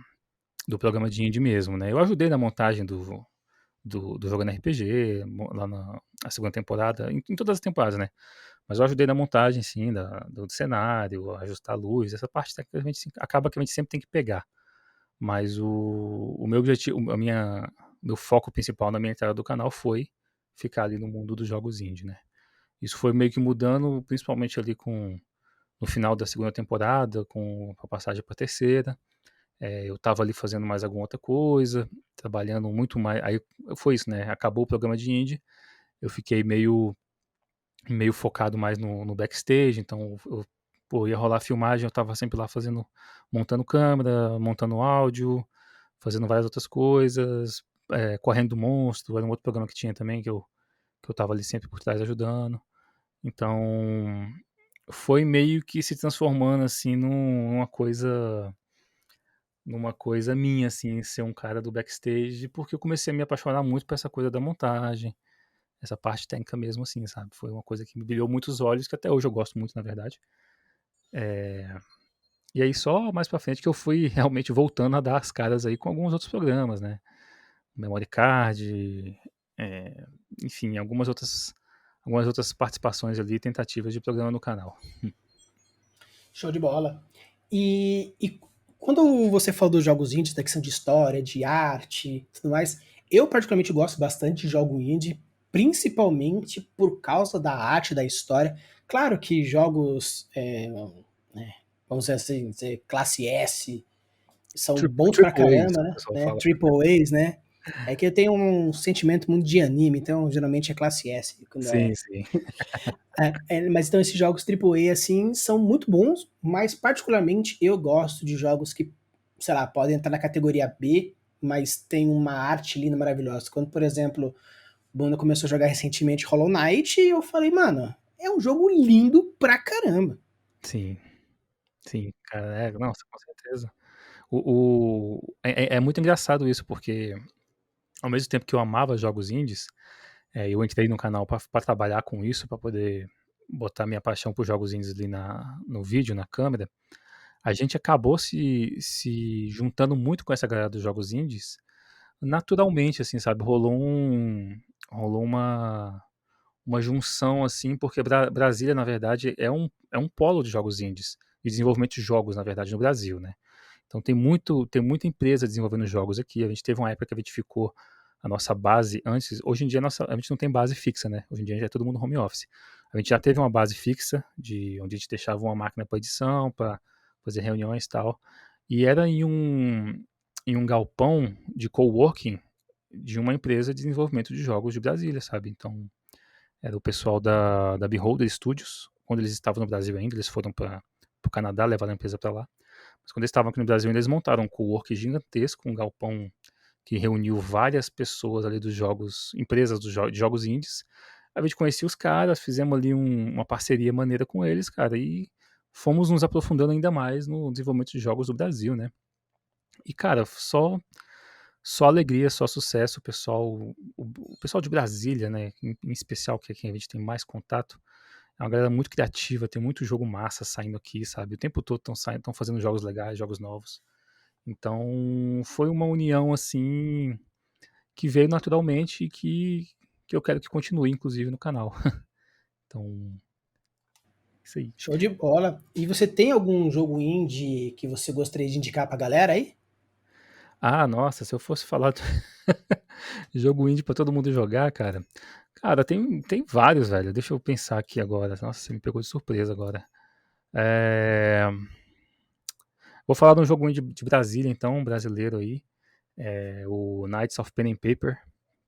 S2: programa de indie mesmo, né? Eu ajudei na montagem do Jogando RPG, lá na segunda temporada, em todas as temporadas, né? Mas eu ajudei na montagem, sim, do cenário, ajustar a luz, essa parte técnica a gente, acaba que a gente sempre tem que pegar. Mas o meu objetivo, meu foco principal na minha entrada do canal foi ficar ali no mundo dos jogos indie, né? Isso foi meio que mudando, principalmente ali no final da segunda temporada, com a passagem para a terceira. Eu estava ali fazendo mais alguma outra coisa, trabalhando muito mais. Aí foi isso, né? Acabou o programa de indie, eu fiquei meio focado mais no backstage, então pô, ia rolar filmagem, eu estava sempre lá montando câmera, montando áudio, fazendo várias outras coisas, correndo do monstro, era um outro programa que tinha também, que eu tava ali sempre por trás ajudando. Então, foi meio que se transformando assim numa coisa minha assim, ser um cara do backstage, porque eu comecei a me apaixonar muito por essa coisa da montagem, essa parte técnica mesmo assim, sabe? Foi uma coisa que me brilhou muito os olhos, que até hoje eu gosto muito, na verdade. E aí só mais pra frente que eu fui realmente voltando a dar as caras aí com alguns outros programas, né? Memory Card, é, enfim, algumas outras participações ali, tentativas de programa no canal.
S1: Show de bola. E quando você falou dos jogos indies, da questão de história, de arte e tudo mais, eu particularmente gosto bastante de jogo indie. principalmente por causa da arte, da história. Claro que jogos, né, vamos dizer assim, dizer, classe S, são bons pra
S2: Triple A's,
S1: caramba,
S2: que o
S1: né?
S2: pessoal
S1: né?
S2: fala.
S1: Triple A's, né? É que eu tenho um sentimento muito de anime, então geralmente é classe S. Quando
S2: Sim, sim.
S1: mas então esses jogos AAA assim são muito bons, mas particularmente eu gosto de jogos que, sei lá, podem entrar na categoria B, mas tem uma arte linda maravilhosa. Quando, por exemplo, o Bruno começou a jogar recentemente Hollow Knight, eu falei, mano, é um jogo lindo pra caramba.
S2: Sim, sim, cara, nossa, com certeza. É muito engraçado isso, porque ao mesmo tempo que eu amava jogos indies, eu entrei no canal pra trabalhar com isso, pra poder botar minha paixão por jogos indies ali no vídeo, na câmera. A gente acabou se juntando muito com essa galera dos jogos indies, naturalmente, assim, sabe? Rolou uma junção, assim, porque Brasília, na verdade, é um polo de jogos indies, de desenvolvimento de jogos, na verdade, no Brasil, né? Então tem muita empresa desenvolvendo jogos aqui. A gente teve uma época que a gente ficou a nossa base antes. Hoje em dia a gente não tem base fixa, né? Hoje em dia já é todo mundo home office. A gente já teve uma base fixa de onde a gente deixava uma máquina para edição, para fazer reuniões e tal. E era em um galpão de coworking de uma empresa de desenvolvimento de jogos de Brasília, sabe? Então era o pessoal da Beholder Studios. Quando eles estavam no Brasil ainda, eles foram para o Canadá, levaram a empresa para lá. Mas quando eles estavam aqui no Brasil, eles montaram um co-work gigantesco, um galpão que reuniu várias pessoas ali dos jogos, empresas de jogos indies. A gente conhecia os caras, fizemos ali uma parceria maneira com eles, cara, e fomos nos aprofundando ainda mais no desenvolvimento de jogos do Brasil, né? E, cara, só alegria, só sucesso, o pessoal de Brasília, né, em especial, que é quem a gente tem mais contato, é uma galera muito criativa, tem muito jogo massa saindo aqui, sabe? O tempo todo estão fazendo jogos legais, jogos novos. Então, foi uma união, assim, que veio naturalmente e que eu quero que continue, inclusive, no canal. Então, isso aí.
S1: Show de bola. E você tem algum jogo indie que você gostaria de indicar pra galera aí?
S2: Ah, nossa, se eu fosse falar de jogo indie pra todo mundo jogar, cara. Cara, tem vários, velho. Deixa eu pensar aqui agora. Nossa, você me pegou de surpresa agora. É, Vou falar de um jogo indie de Brasília, então, um brasileiro aí. O Knights of Pen and Paper.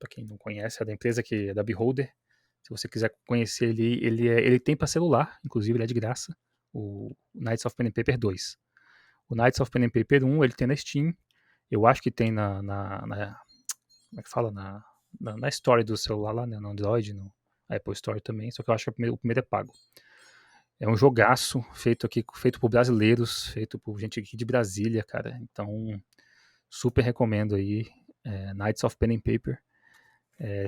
S2: Pra quem não conhece, é da empresa que é da Beholder. Se você quiser conhecer ele tem pra celular, inclusive ele é de graça. O Knights of Pen and Paper 2. O Knights of Pen and Paper 1 ele tem na Steam. Eu acho que tem como é que fala? Na Store do celular lá, né? No Android, no Apple Store também. Só que eu acho que o primeiro é pago. É um jogaço feito por brasileiros, feito por gente aqui de Brasília, cara. Então, super recomendo aí. Knights of Pen and Paper.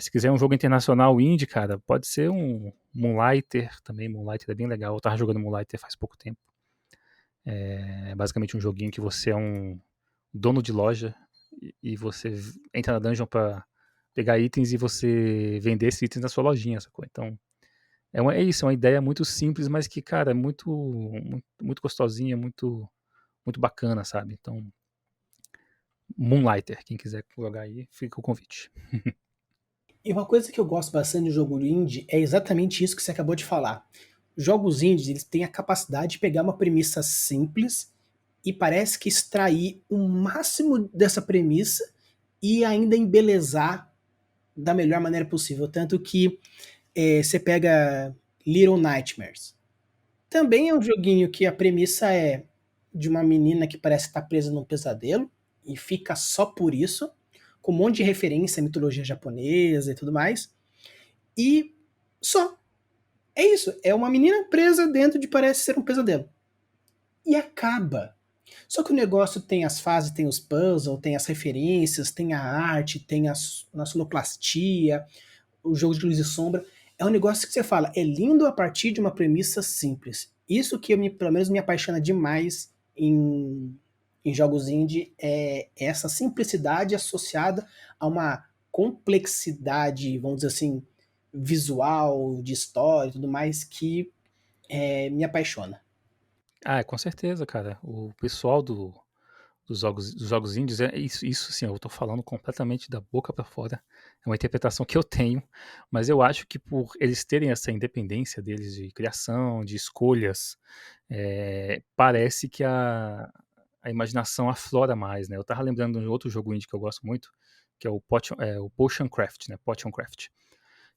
S2: Se quiser um jogo internacional indie, cara, pode ser um Moonlighter também. Moonlighter é bem legal. Eu tava jogando Moonlighter faz pouco tempo. É basicamente um joguinho que você é um dono de loja e você entra na dungeon pra pegar itens e você vender esses itens na sua lojinha, sacou? Então, é isso, é uma ideia muito simples, mas que, cara, é muito, muito gostosinha, muito, muito bacana, sabe? Então, Moonlighter, quem quiser jogar aí, fica o convite.
S1: E uma coisa que eu gosto bastante de jogo indie é exatamente isso que você acabou de falar. Jogos indies, eles têm a capacidade de pegar uma premissa simples e parece que extrair o máximo dessa premissa e ainda embelezar da melhor maneira possível. Tanto que você pega Little Nightmares. Também é um joguinho que a premissa é de uma menina que parece estar presa num pesadelo e fica só por isso, com um monte de referência à mitologia japonesa e tudo mais. E só. É isso. É uma menina presa dentro de parece ser um pesadelo. E acaba. Só que o negócio tem as fases, tem os puzzles, tem as referências, tem a arte, tem a sonoplastia, o jogo de luz e sombra. É um negócio que você fala, é lindo a partir de uma premissa simples. Isso que pelo menos me apaixona demais em jogos indie é essa simplicidade associada a uma complexidade, vamos dizer assim, visual, de história e tudo mais, que me apaixona.
S2: Ah, com certeza, cara. O pessoal dos jogos indies, é isso sim, eu tô falando completamente da boca para fora. É uma interpretação que eu tenho, mas eu acho que por eles terem essa independência deles de criação, de escolhas, parece que a imaginação aflora mais, né? Eu tava lembrando de um outro jogo indie que eu gosto muito, que é o Potion Craft, né? Potion Craft,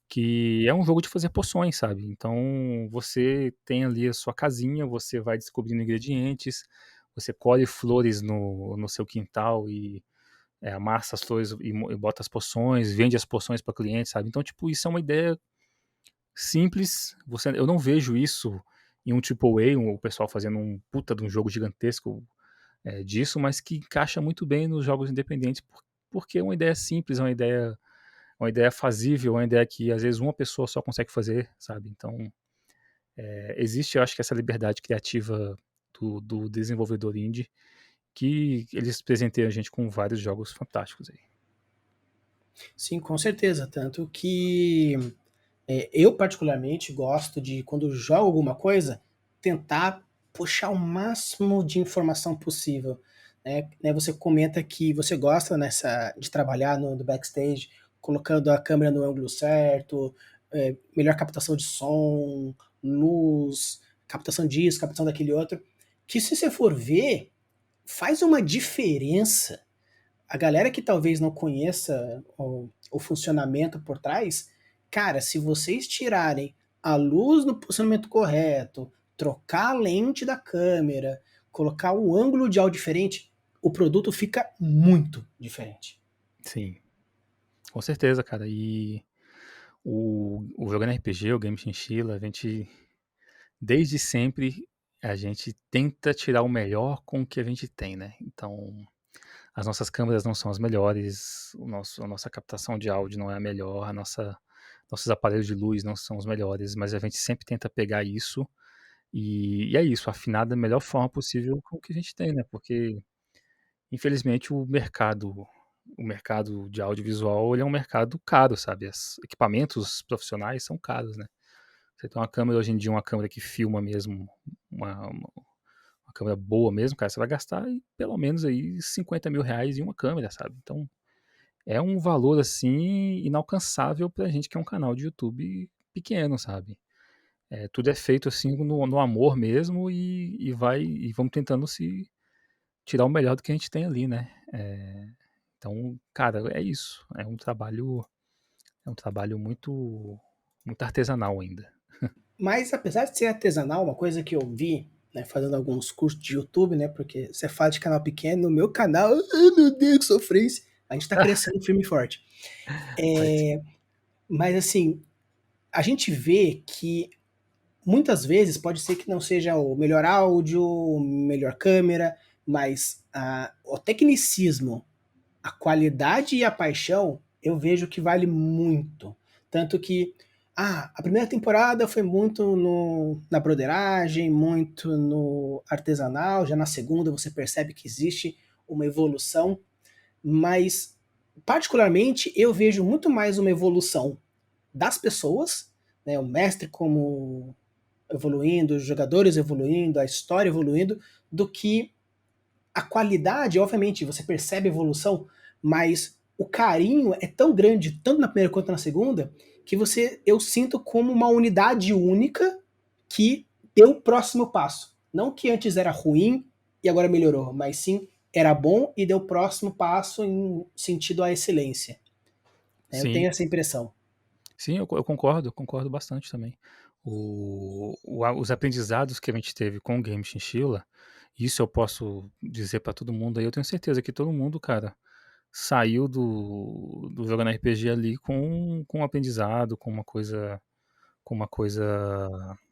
S2: que é um jogo de fazer poções, sabe? Então você tem ali a sua casinha, você vai descobrindo ingredientes, você colhe flores no seu quintal e amassa as flores e bota as poções, vende as poções para clientes, sabe? Então, tipo, isso é uma ideia simples. Eu não vejo isso em um AAA, o pessoal fazendo um puta de um jogo gigantesco disso, mas que encaixa muito bem nos jogos independentes, porque é uma ideia simples, uma ideia fazível, uma ideia que às vezes uma pessoa só consegue fazer, sabe? Então, existe, eu acho que essa liberdade criativa do desenvolvedor indie, que eles presenteiam a gente com vários jogos fantásticos aí.
S1: Sim, com certeza. Tanto que eu particularmente gosto de, quando jogo alguma coisa, tentar puxar o máximo de informação possível. Né, você comenta que você gosta de trabalhar no backstage, colocando a câmera no ângulo certo, melhor captação de som, luz, captação disso, captação daquele outro, que se você for ver, faz uma diferença. A galera que talvez não conheça o funcionamento por trás, cara, se vocês tirarem a luz no posicionamento correto, trocar a lente da câmera, colocar um ângulo de áudio diferente, o produto fica muito diferente.
S2: Sim, com certeza, cara. E o jogando RPG, o Game Chinchilla, desde sempre, a gente tenta tirar o melhor com o que a gente tem, né? Então, as nossas câmeras não são as melhores, a nossa captação de áudio não é a melhor, nossos aparelhos de luz não são os melhores, mas a gente sempre tenta pegar isso e é isso, afinar da melhor forma possível com o que a gente tem, né? Porque, infelizmente, o mercado de audiovisual, ele é um mercado caro, sabe? Os equipamentos profissionais são caros, né? Você tem uma câmera hoje em dia, uma câmera que filma mesmo, uma, uma, uma câmera boa mesmo, cara, você vai gastar pelo menos aí R$ 50.000 em uma câmera, sabe? Então, é um valor, assim, inalcançável pra gente que é um canal de YouTube pequeno, sabe? Tudo é feito, assim, no amor mesmo e vamos tentando se tirar o melhor do que a gente tem ali, né? Então, cara, é isso. É um trabalho muito, muito artesanal ainda.
S1: Mas apesar de ser artesanal, uma coisa que eu vi, né, fazendo alguns cursos de YouTube, né, porque você fala de canal pequeno, no meu canal, ai meu Deus, que sofrência, a gente tá crescendo firme e forte.
S2: Vai sim.
S1: Mas assim, a gente vê que muitas vezes pode ser que não seja o melhor áudio, melhor câmera, mas o tecnicismo, a qualidade e a paixão, eu vejo que vale muito. Tanto que a primeira temporada foi muito na broderagem, muito no artesanal, já na segunda você percebe que existe uma evolução, mas particularmente eu vejo muito mais uma evolução das pessoas, né, o mestre como evoluindo, os jogadores evoluindo, a história evoluindo, do que a qualidade. Obviamente, você percebe a evolução, mas o carinho é tão grande, tanto na primeira quanto na segunda, que eu sinto como uma unidade única que deu o próximo passo. Não que antes era ruim e agora melhorou, mas sim era bom e deu o próximo passo em sentido à excelência. Eu
S2: Sim,
S1: tenho essa impressão.
S2: sim, eu concordo bastante também. Os aprendizados que a gente teve com o Game Chinchilla, isso eu posso dizer pra todo mundo aí, eu tenho certeza que todo mundo, cara, saiu do jogando RPG ali com um aprendizado, com uma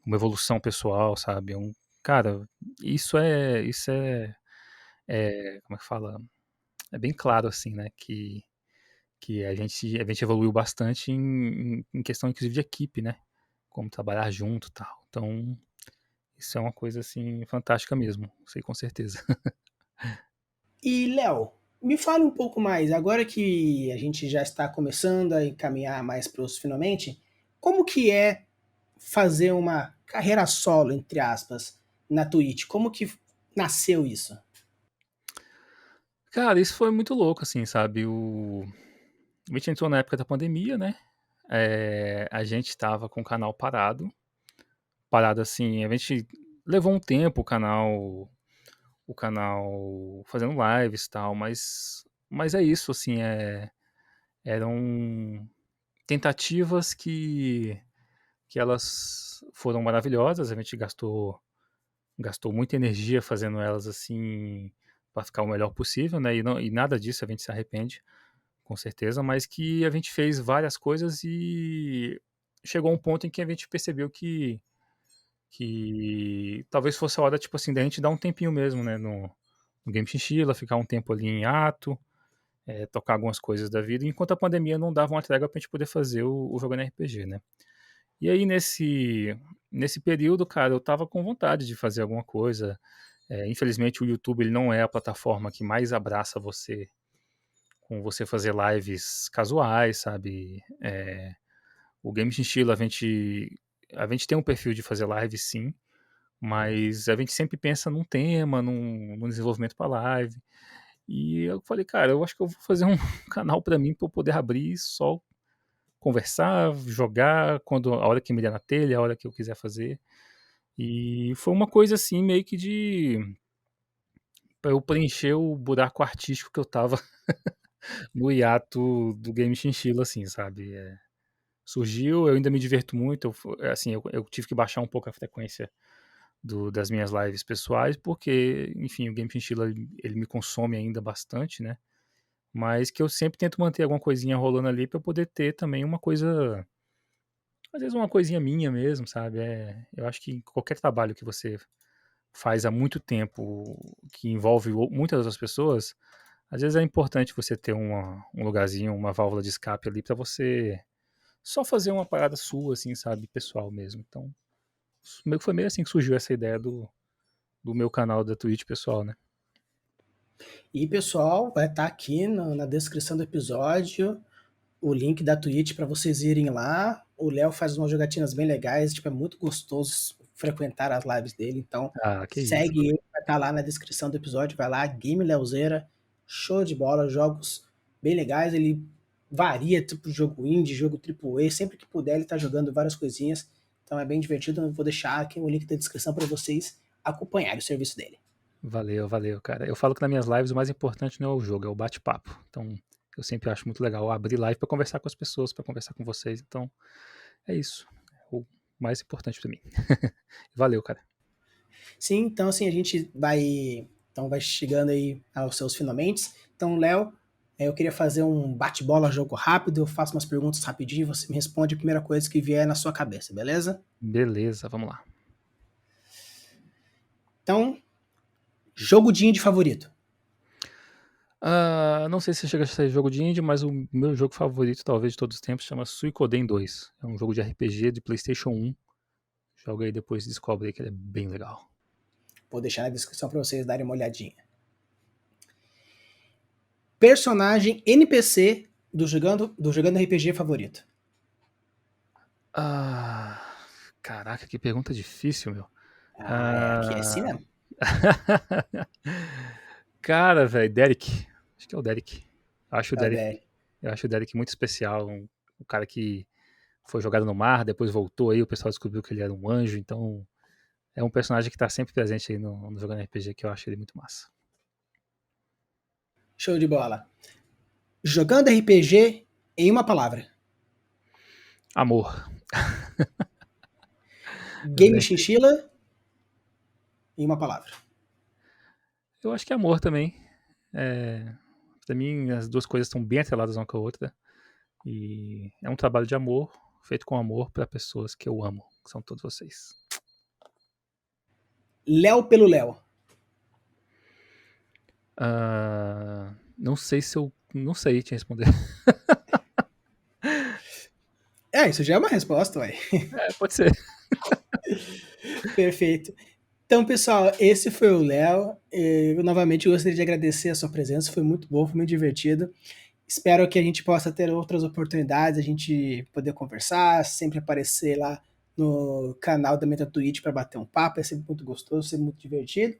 S2: evolução pessoal, sabe? Cara, como é que fala? É bem claro, assim, né? Que a gente evoluiu bastante em questão, inclusive, de equipe, né? Como trabalhar junto e tal. Então, isso é uma coisa, assim, fantástica mesmo. Sei com certeza.
S1: E, Léo, me fale um pouco mais, agora que a gente já está começando a encaminhar mais para os finalmente, como que é fazer uma carreira solo, entre aspas, na Twitch? Como que nasceu isso?
S2: Cara, isso foi muito louco, assim, sabe? A gente entrou na época da pandemia, né? A gente tava com o canal parado assim, a gente levou um tempo o canal fazendo lives e tal, mas é isso, assim, eram tentativas que elas foram maravilhosas, a gente gastou muita energia fazendo elas assim para ficar o melhor possível, né? E nada disso a gente se arrepende, com certeza, mas que a gente fez várias coisas e chegou um ponto em que a gente percebeu que talvez fosse a hora, tipo assim, da gente dar um tempinho mesmo, né, no Game Chinchilla, ficar um tempo ali em ato, tocar algumas coisas da vida, enquanto a pandemia não dava uma trégua pra gente poder fazer o Jogando RPG, né. E aí nesse período, cara, eu tava com vontade de fazer alguma coisa. Infelizmente o YouTube ele não é a plataforma que mais abraça você com você fazer lives casuais, sabe? O Game Chinchilla a gente tem um perfil de fazer live sim, mas a gente sempre pensa num tema, num desenvolvimento para live. E eu falei, cara, eu acho que eu vou fazer um canal para mim para eu poder abrir e só conversar, jogar quando a hora que me der na telha, a hora que eu quiser fazer. E foi uma coisa assim meio que de para eu preencher o buraco artístico que eu tava no hiato do Game Chinchilla assim, sabe? Surgiu, eu ainda me diverto muito, assim, eu tive que baixar um pouco a frequência das minhas lives pessoais, porque, enfim, o Game Chinchilla ele me consome ainda bastante, né? Mas que eu sempre tento manter alguma coisinha rolando ali para poder ter também uma coisa, às vezes uma coisinha minha mesmo, sabe? Eu acho que qualquer trabalho que você faz há muito tempo, que envolve muitas outras pessoas, às vezes é importante você ter um lugarzinho, uma válvula de escape ali para você só fazer uma parada sua, assim, sabe? Pessoal mesmo. Então, foi meio assim que surgiu essa ideia do meu canal da Twitch pessoal, né?
S1: E pessoal, vai estar aqui na descrição do episódio o link da Twitch para vocês irem lá. O Léo faz umas jogatinas bem legais, tipo, é muito gostoso frequentar as lives dele, então
S2: Ah, que isso.
S1: segue ele, vai estar lá na descrição do episódio, vai lá, Game Leozeira, show de bola, jogos bem legais, ele varia, tipo, jogo indie, jogo AAA, sempre que puder ele tá jogando várias coisinhas, então é bem divertido, eu vou deixar aqui o link da descrição para vocês acompanharem o serviço dele.
S2: Valeu, valeu, cara. Eu falo que nas minhas lives o mais importante não é o jogo, é o bate-papo. Então, eu sempre acho muito legal abrir live para conversar com as pessoas, para conversar com vocês. Então, é isso. É o mais importante para mim. Valeu, cara.
S1: Sim, então assim, a gente vai chegando aí aos seus finalmente. Então, Léo, eu queria fazer um bate-bola jogo rápido, eu faço umas perguntas rapidinho, você me responde a primeira coisa que vier na sua cabeça, beleza?
S2: Beleza, vamos lá.
S1: Então, jogo de indie favorito.
S2: Não sei se chega a ser jogo de indie, mas o meu jogo favorito, talvez de todos os tempos, chama Suikoden 2. É um jogo de RPG de PlayStation 1. Joga aí depois e descobre aí que ele é bem legal.
S1: Vou deixar na descrição para vocês darem uma olhadinha. Personagem NPC do jogando RPG favorito.
S2: Ah, caraca, que pergunta difícil, meu.
S1: Aqui é assim
S2: Ah,
S1: mesmo.
S2: cara, velho, Derek. Acho que é o Derek. Acho o Derek,
S1: Adé.
S2: eu acho o Derek muito especial. Um cara que foi jogado no mar, depois voltou aí, o pessoal descobriu que ele era um anjo, então é um personagem que tá sempre presente aí no jogando RPG, que eu acho ele muito massa.
S1: Show de bola. Jogando RPG em uma palavra.
S2: Amor.
S1: Game Chinchilla em uma palavra.
S2: Eu acho que é amor também. É, pra mim, as duas coisas estão bem atreladas uma com a outra. E é um trabalho de amor, feito com amor para pessoas que eu amo, que são todos vocês.
S1: Léo pelo Léo.
S2: Não sei se eu. Não sei te responder.
S1: Isso já é uma resposta, ué.
S2: Pode ser.
S1: Perfeito. Então, pessoal, esse foi o Léo. Eu novamente gostaria de agradecer a sua presença, foi muito bom, foi muito divertido. Espero que a gente possa ter outras oportunidades, a gente poder conversar, sempre aparecer lá no canal da Meta Twitch para bater um papo, é sempre muito gostoso, sempre muito divertido.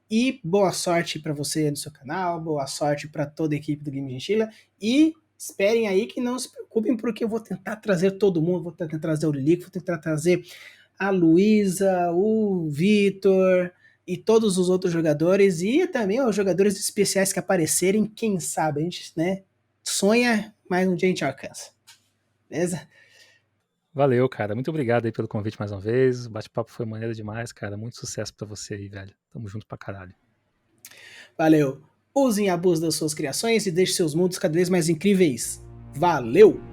S1: E boa sorte para você no seu canal, boa sorte para toda a equipe do Game Chinchilla. E esperem aí que não se preocupem, porque eu vou tentar trazer todo mundo, vou tentar trazer o Lilico, vou tentar trazer a Luísa, o Vitor e todos os outros jogadores, e também os jogadores especiais que aparecerem, quem sabe, a gente, né, sonha, mas um dia a gente alcança. Beleza?
S2: Valeu, cara. Muito obrigado aí pelo convite mais uma vez. O bate-papo foi maneiro demais, cara. Muito sucesso pra você aí, velho. Tamo junto pra caralho.
S1: Valeu. Usem e abusem das suas criações e deixem seus mundos cada vez mais incríveis. Valeu!